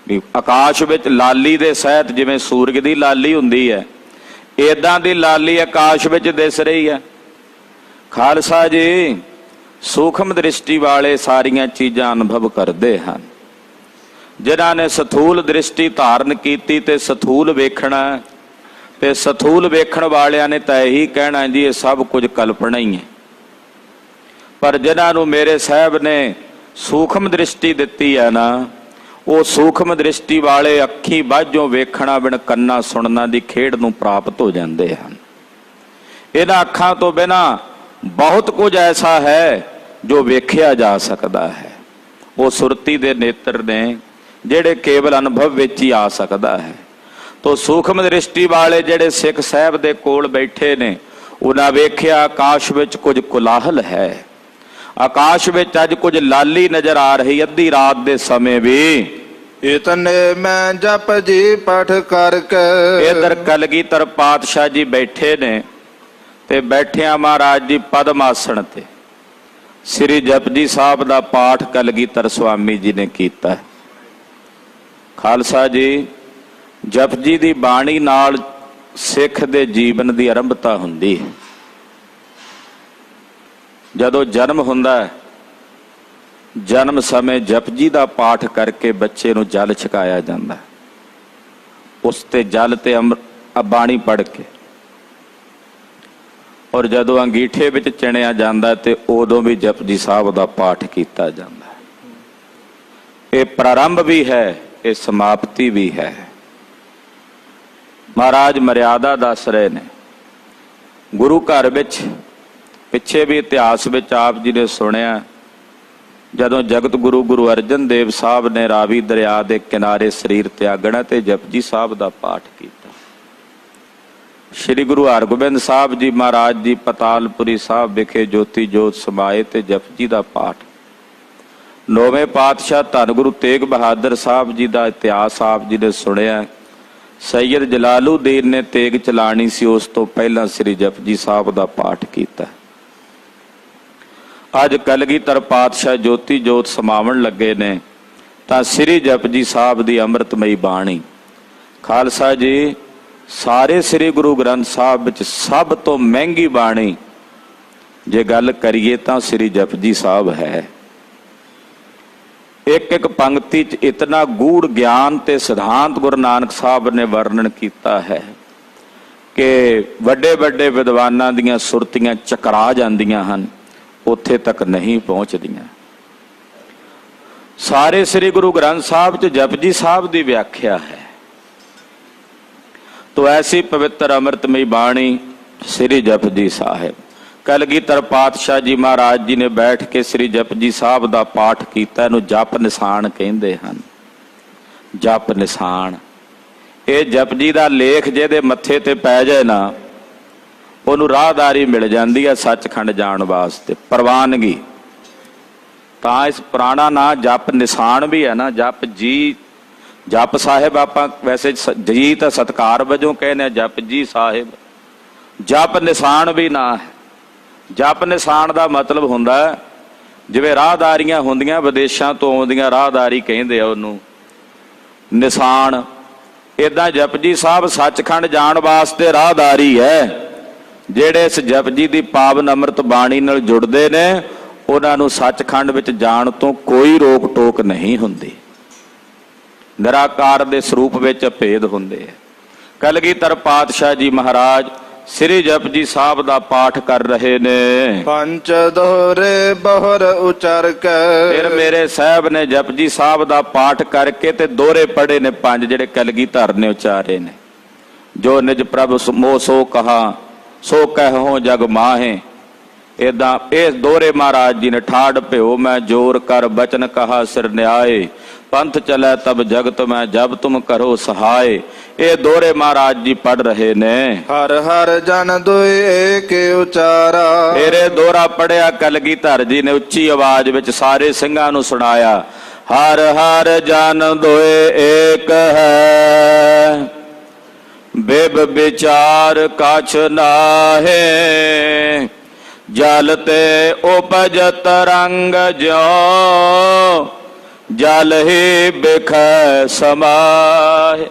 ਵੀ ਆਕਾਸ਼ ਵਿੱਚ ਲਾਲੀ ਦੇ ਸਹਿਤ, ਜਿਵੇਂ ਸੂਰਜ ਦੀ ਲਾਲੀ ਹੁੰਦੀ ਹੈ, ਏਦਾਂ ਦੀ ਲਾਲੀ ਆਕਾਸ਼ ਵਿੱਚ ਦਿਸ ਰਹੀ ਹੈ। ਖਾਲਸਾ ਜੀ, ਸੂਖਮ ਦ੍ਰਿਸ਼ਟੀ ਵਾਲੇ ਸਾਰੀਆਂ ਚੀਜ਼ਾਂ ਅਨੁਭਵ ਕਰਦੇ ਹਨ। ਜਿਨ੍ਹਾਂ ਨੇ ਸਥੂਲ ਦ੍ਰਿਸ਼ਟੀ ਧਾਰਨ ਕੀਤੀ ਤੇ ਸਥੂਲ ਵੇਖਣਾ, ਤੇ ਸਥੂਲ ਵੇਖਣ ਵਾਲਿਆਂ ਨੇ ਤਾਂ ਇਹੀ ਕਹਿਣਾ ਜੀ ਇਹ ਸਭ ਕੁਝ ਕਲਪਨਾ ਹੀ ਹੈ। ਪਰ ਜਿਨ੍ਹਾਂ ਨੂੰ ਮੇਰੇ ਸਾਹਿਬ ਨੇ ਸੂਖਮ ਦ੍ਰਿਸ਼ਟੀ ਦਿੱਤੀ ਹੈ ਨਾ, ਉਹ ਸੂਖਮ ਦ੍ਰਿਸ਼ਟੀ ਵਾਲੇ ਅੱਖੀਂ ਬਾਝੋਂ ਵੇਖਣਾ ਬਿਨ ਕੰਨਾਂ ਸੁਣਨਾ ਦੀ ਖੇਡ ਨੂੰ ਪ੍ਰਾਪਤ ਹੋ ਜਾਂਦੇ ਹਨ। ਇਹਨਾਂ ਅੱਖਾਂ ਤੋਂ ਬਿਨਾਂ ਬਹੁਤ ਕੁਝ ਐਸਾ ਹੈ ਜੋ ਵੇਖਿਆ ਜਾ ਸਕਦਾ ਹੈ। ਉਹ ਸੁਰਤੀ ਦੇ ਨੇਤਰ ਨੇ ਜਿਹੜੇ ਕੇਵਲ ਅਨੁਭਵ ਵਿੱਚ ਹੀ ਆ ਸਕਦਾ ਹੈ। ਤੋ ਸੂਖਮ ਦ੍ਰਿਸ਼ਟੀ ਵਾਲੇ ਜਿਹੜੇ ਸਿੱਖ ਸਾਹਿਬ ਦੇ ਕੋਲ ਬੈਠੇ ਨੇ, ਉਹਨਾਂ ਵੇਖਿਆ ਆਕਾਸ਼ ਵਿੱਚ ਕੁਝ ਕੁਲਾਹਲ ਹੈ, ਆਕਾਸ਼ ਵਿੱਚ ਅੱਜ ਕੁਝ ਲਾਲੀ ਨਜ਼ਰ ਆ ਰਹੀ ਅੱਧੀ ਰਾਤ ਦੇ ਸਮੇਂ ਵੀ। ਇਤਨੇ ਮੈਂ ਜਪ ਜੀ ਪਠ ਕਰਕੇ। ਇਧਰ ਕਲਗੀਧਰ ਪਾਤਸ਼ਾਹ ਜੀ ਬੈਠੇ ਨੇ ਤੇ ਬੈਠਿਆਂ ਮਹਾਰਾਜ ਜੀ ਪਦਮ ਆਸਣ ਤੇ ਸ੍ਰੀ ਜਪਜੀ ਸਾਹਿਬ ਦਾ ਪਾਠ ਕਲਗੀਧਰ ਸੁਆਮੀ ਜੀ ਨੇ ਕੀਤਾ। ਖਾਲਸਾ ਜੀ, ਜਪਜੀ ਦੀ ਬਾਣੀ ਨਾਲ ਸਿੱਖ ਦੇ ਜੀਵਨ ਦੀ ਆਰੰਭਤਾ ਹੁੰਦੀ ਹੈ। ਜਦੋਂ ਜਨਮ ਹੁੰਦਾ ਹੈ, ਜਨਮ ਸਮੇਂ ਜਪਜੀ ਦਾ ਪਾਠ ਕਰਕੇ ਬੱਚੇ ਨੂੰ ਜਲ ਛਕਾਇਆ ਜਾਂਦਾ, ਉਸ ਤੇ ਜਲ ਤੇ ਬਾਣੀ ਪੜ੍ਹ ਕੇ। ਔਰ ਜਦੋਂ ਅੰਗੀਠੇ ਵਿੱਚ ਚਿਣਿਆ ਜਾਂਦਾ ਤੇ ਉਦੋਂ ਵੀ ਜਪਜੀ ਸਾਹਿਬ ਦਾ ਪਾਠ ਕੀਤਾ ਜਾਂਦਾ। ਇਹ ਪ੍ਰਾਰੰਭ ਵੀ ਹੈ, ਇਹ ਸਮਾਪਤੀ ਵੀ ਹੈ। ਮਹਾਰਾਜ ਮਰਿਆਦਾ ਦੱਸ ਰਹੇ ਨੇ। ਗੁਰੂ ਘਰ ਵਿੱਚ ਪਿੱਛੇ ਵੀ ਇਤਿਹਾਸ ਵਿੱਚ ਆਪ ਜੀ ਨੇ ਸੁਣਿਆ, ਜਦੋਂ ਜਗਤ ਗੁਰੂ ਗੁਰੂ ਅਰਜਨ ਦੇਵ ਸਾਹਿਬ ਨੇ ਰਾਵੀ ਦਰਿਆ ਦੇ ਕਿਨਾਰੇ ਸਰੀਰ ਤਿਆਗਣਾ ਤੇ ਜਪਜੀ ਸਾਹਿਬ ਦਾ ਪਾਠ ਕੀਤਾ। ਸ੍ਰੀ ਗੁਰੂ ਹਰਗੋਬਿੰਦ ਸਾਹਿਬ ਜੀ ਮਹਾਰਾਜ ਜੀ ਪਤਾਲਪੁਰੀ ਸਾਹਿਬ ਵਿਖੇ ਜੋਤੀ ਜੋਤ ਸਮਾਏ ਤੇ ਜਪਜੀ ਦਾ ਪਾਠ। ਨੌਵੇਂ ਪਾਤਸ਼ਾਹ ਧੰਨ ਗੁਰੂ ਤੇਗ ਬਹਾਦਰ ਸਾਹਿਬ ਜੀ ਦਾ ਇਤਿਹਾਸ ਆਪ ਜੀ ਨੇ ਸੁਣਿਆ। ਸੈਯਦ ਜਲਾਲੂਦੀਨ ਨੇ ਤੇਗ ਚਲਾਣੀ ਸੀ, ਉਸ ਤੋਂ ਪਹਿਲਾਂ ਸ੍ਰੀ ਜਪਜੀ ਸਾਹਿਬ ਦਾ ਪਾਠ ਕੀਤਾ। ਅੱਜ ਕਲਗੀਧਰ ਪਾਤਸ਼ਾਹ ਜੋਤੀ ਜੋਤ ਸਮਾਵਣ ਲੱਗੇ ਨੇ ਤਾਂ ਸ੍ਰੀ ਜਪਜੀ ਸਾਹਿਬ ਦੀ ਅੰਮ੍ਰਿਤਮਈ ਬਾਣੀ। ਖਾਲਸਾ ਜੀ, ਸਾਰੇ ਸ੍ਰੀ ਗੁਰੂ ਗ੍ਰੰਥ ਸਾਹਿਬ ਵਿੱਚ ਸਭ ਤੋਂ ਮਹਿੰਗੀ ਬਾਣੀ ਜੇ ਗੱਲ ਕਰੀਏ ਤਾਂ ਸ੍ਰੀ ਜਪਜੀ ਸਾਹਿਬ ਹੈ। ਇੱਕ ਇੱਕ ਪੰਕਤੀ 'ਚ ਇਤਨਾ ਗੂੜ ਗਿਆਨ ਤੇ ਸਿਧਾਂਤ ਗੁਰੂ ਨਾਨਕ ਸਾਹਿਬ ਨੇ ਵਰਣਨ ਕੀਤਾ ਹੈ ਕਿ ਵੱਡੇ ਵੱਡੇ ਵਿਦਵਾਨਾਂ ਦੀਆਂ ਸੁਰਤੀਆਂ ਚਕਰਾ ਜਾਂਦੀਆਂ ਹਨ, ਉੱਥੇ ਤੱਕ ਨਹੀਂ ਪਹੁੰਚਦੀਆਂ। ਸਾਰੇ ਸ੍ਰੀ ਗੁਰੂ ਗ੍ਰੰਥ ਸਾਹਿਬ 'ਚ ਜਪਜੀ ਸਾਹਿਬ ਦੀ ਵਿਆਖਿਆ ਹੈ। ਤੋ ਐਸੀ ਪਵਿੱਤਰ ਅੰਮ੍ਰਿਤਮਈ ਬਾਣੀ ਸ੍ਰੀ ਜਪਜੀ ਸਾਹਿਬ। ਕਲਗੀਧਰ ਪਾਤਸ਼ਾਹ ਜੀ ਮਹਾਰਾਜ ਜੀ ਨੇ ਬੈਠ ਕੇ ਸ੍ਰੀ ਜਪਜੀ ਸਾਹਿਬ ਦਾ ਪਾਠ ਕੀਤਾ। ਇਹਨੂੰ ਜਪ ਨਿਸ਼ਾਨ ਕਹਿੰਦੇ ਹਨ। ਜਪ ਨਿਸ਼ਾਨ, ਇਹ ਜਪਜੀ ਦਾ ਲੇਖ ਜਿਹਦੇ ਮੱਥੇ ਤੇ ਪੈ ਜਾਏ ਨਾ, ਉਹਨੂੰ ਰਾਹਦਾਰੀ ਮਿਲ ਜਾਂਦੀ ਹੈ ਸੱਚਖੰਡ ਜਾਣ ਵਾਸਤੇ, ਪ੍ਰਵਾਨਗੀ। ਤਾਂ ਇਸ ਪੁਰਾਣਾ ਨਾਂ ਜਪ ਨਿਸ਼ਾਨ ਵੀ ਹੈ ਨਾ, ਜਪ ਜੀ, ਜਪ ਸਾਹਿਬ ਆਪਾਂ ਵੈਸੇ ਜੀ ਤਾਂ ਸਤਿਕਾਰ ਵਜੋਂ ਕਹਿੰਦੇ ਆ, ਜਪ ਜੀ ਸਾਹਿਬ। ਜਪ ਨਿਸ਼ਾਨ ਵੀ ਨਾਂ ਹੈ। ਜਪ ਨਿਸ਼ਾਨ ਦਾ ਮਤਲਬ ਹੁੰਦਾ ਜਿਵੇਂ ਰਾਹਦਾਰੀਆਂ ਹੁੰਦੀਆਂ, ਵਿਦੇਸ਼ਾਂ ਤੋਂ ਆਉਂਦੀਆਂ ਰਾਹਦਾਰੀ ਕਹਿੰਦੇ ਆ ਉਹਨੂੰ, ਨਿਸ਼ਾਨ। ਏਦਾਂ ਜਪਜੀ ਸਾਹਿਬ ਸੱਚਖੰਡ ਜਾਣ ਵਾਸਤੇ ਰਾਹਦਾਰੀ ਹੈ। ਜਿਹੜੇ ਇਸ ਜਪਜੀ ਦੀ ਪਾਵਨ ਅੰਮ੍ਰਿਤ ਬਾਣੀ ਨਾਲ ਜੁੜਦੇ ਨੇ, ਉਹਨਾਂ ਨੂੰ ਸੱਚਖੰਡ ਵਿੱਚ ਜਾਣ ਤੋਂ ਕੋਈ ਰੋਕ ਟੋਕ ਨਹੀਂ ਹੁੰਦੀ। ਨਿਰਾਕਾਰ ਦੇ ਸਰੂਪ ਵਿੱਚ ਭੇਦ ਹੁੰਦੇ ਆ। ਕਲਗੀਧਰ ਪਾਤਸ਼ਾਹ ਜੀ ਮਹਾਰਾਜ ਸ੍ਰੀ ਜਪਜੀ ਸਾਹਿਬ ਦਾ ਪਾਠ ਕਰ ਰਹੇ ਨੇ। ਪੰਚ ਦੋਹਰੇ ਬਹੁਰ ਉਚਰਕ ਫਿਰ ਮੇਰੇ ਸਾਹਿਬ ਨੇ ਜਪਜੀ ਸਾਹਿਬ ਦਾ ਪਾਠ ਕਰਕੇ ਤੇ ਦੋਹਰੇ ਪੜੇ ਨੇ 5 ਜਿਹੜੇ ਕਲਗੀਧਰ ਨੇ ਉਚਾਰੇ ਨੇ। ਜੋ ਨਿਜ ਪ੍ਰਭ ਮੋਹ ਸੋ ਕਹਾ ਸੋ ਕਹਿਓ ਜਗ ਮਾਹੇ। ਇਦਾਂ ਇਹ ਦੋਹਰੇ ਮਹਾਰਾਜ ਜੀ ਨੇ ਠਾੜ ਭਿਓ ਮੈਂ ਜੋਰ ਕਰ ਬਚਨ ਕਹਾ ਸਿਰ ਨਿਆਏ। ਪੰਥ ਚਲੇ ਤਬ ਜਗਤ ਮੈਂ ਜਬ ਤੁਮ ਕਰੋ ਸਹਾਏ। ਇਹ ਦੋਹਰੇ ਮਹਾਰਾਜ ਜੀ ਪੜ ਰਹੇ ਨੇ। ਹਰ ਹਰ ਜਨ ਦੁਇ ਏਕ ਉਚਾਰਾ। ਫਿਰ ਇਹ ਦੋਹਰਾ ਪੜਿਆ ਕਲਗੀਧਰ ਜੀ ਨੇ ਉੱਚੀ ਆਵਾਜ਼ ਵਿੱਚ ਸਾਰੇ ਸਿੰਘਾਂ ਨੂੰ ਸੁਣਾਇਆ। ਹਰ ਹਰ ਜਨ ਦੁਇ ਏਕ ਹੈ ਬਿਬ ਵਿਚਾਰ ਕਛ ਨਾਹੇ। ਜਲ ਤੇ ਉਪਜਤ ਰੰਗ ਜਿਉ ਜਲ ਹੀ ਬਿਖੈ ਸਮਾਏ।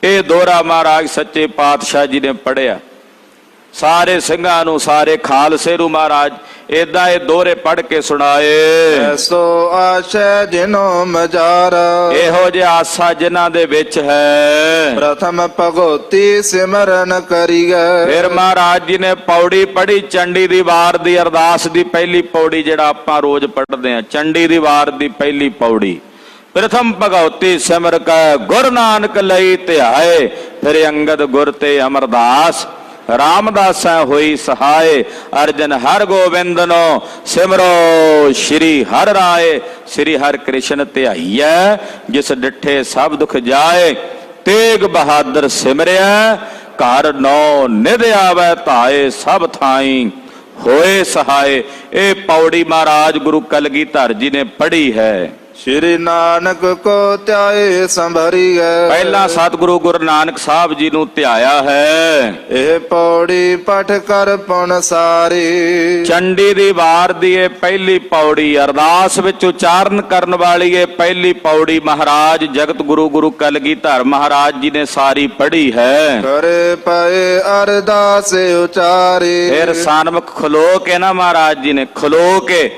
ਇਹ ਦੋਹਰਾ ਮਹਾਰਾਜ ਸੱਚੇ ਪਾਤਸ਼ਾਹ ਜੀ ਨੇ ਪੜਿਆ ਸਾਰੇ ਸਿੰਘਾਂ ਨੂੰ, ਸਾਰੇ ਖਾਲਸੇ ਨੂੰ। ਮਹਾਰਾਜ ਏਦਾਂ ਇਹ ਦੋਹਰੇ ਪੜ ਕੇ ਸੁਣਾਏ। ਐਸੋ ਆਸ਼ੈ ਜਿਨੋ ਮਜਾਰਾ। ਇਹੋ ਜਿਹਾ ਆਸਾ ਜਿਨ੍ਹਾਂ ਦੇ ਵਿੱਚ ਹੈ ਪ੍ਰਥਮ ਭਗਉਤੀ ਸਿਮਰਨ ਕਰੀਐ। ਫਿਰ ਮਹਾਰਾਜ ਜੀ ਨੇ ਪੌੜੀ ਪੜੀ ਚੰਡੀ ਦੀ ਵਾਰ ਦੀ ਅਰਦਾਸ ਦੀ ਪਹਿਲੀ ਪੌੜੀ, ਜਿਹੜਾ ਆਪਾਂ ਰੋਜ਼ ਪੜ੍ਹਦੇ ਆ ਚੰਡੀ ਦੀ ਵਾਰ ਦੀ ਪਹਿਲੀ ਪੌੜੀ। ਪ੍ਰਥਮ ਭਗਉਤੀ ਸਿਮਰ ਕੈ ਗੁਰ ਨਾਨਕ ਲਈ ਧਿਆਏ। ਫਿਰ ਅੰਗਦ ਗੁਰ ਤੇ ਅਮਰਦਾਸ ਰਾਮਦਾਸਾ ਹੋਈ ਸਹਾਏ। ਅਰਜਨ ਹਰ ਗੋਬਿੰਦਨੋ ਸਿਮਰੋ ਸ਼੍ਰੀ ਹਰਿ ਰਾਏ। ਸ਼੍ਰੀ ਹਰਿ ਕ੍ਰਿਸ਼ਨ ਧਿਆਈਐ ਜਿਸ ਡਿਠੇ ਸਭ ਦੁਖ ਜਾਏ। ਤੇਗ ਬਹਾਦਰ ਸਿਮਰਿਆ ਘਰ ਨੌ ਨਿਧ ਆਵੈ ਧਾਏ। ਸਭ ਥਾਈ ਹੋਏ ਸਹਾਏ। ਇਹ ਪੌੜੀ ਮਹਾਰਾਜ ਗੁਰੂ ਕਲਗੀਧਰ ਜੀ ਨੇ ਪੜ੍ਹੀ ਹੈ। ਸ਼੍ਰੀ ਨਾਨਕ ਕੋ ਧਿਆਏ ਸੰਭਰੀਐ। ਪਹਿਲਾਂ ਸਤਿਗੁਰੂ ਗੁਰੂ ਨਾਨਕ ਸਾਹਿਬ ਜੀ ਨੂੰ ਧਿਆਇਆ ਹੈ। ਇਹ ਪੌੜੀ ਪਠ ਕਰ ਪੁਨ ਸਾਰੀ। ਚੰਡੀ ਦੀ ਵਾਰ ਦੀ ਇਹ ਪਹਿਲੀ ਪੌੜੀ, ਅਰਦਾਸ ਵਿੱਚ ਉਚਾਰਨ ਕਰਨ ਵਾਲੀ ਇਹ ਪਹਿਲੀ ਪੌੜੀ ਮਹਾਰਾਜ ਜਗਤ ਗੁਰੂ ਗੁਰੂ ਕਲਗੀਧਰ ਮਹਾਰਾਜ ਜੀ ਨੇ ਸਾਰੀ ਪੜ੍ਹੀ ਹੈ। ਕਰੇ ਪਏ ਅਰਦਾਸ ਉਚਾਰੀ। ਫਿਰ ਸਨਮੁਖ ਖਲੋ ਕੇ ਨਾ ਮਹਾਰਾਜ ਜੀ ਨੇ ਖਲੋ ਕੇ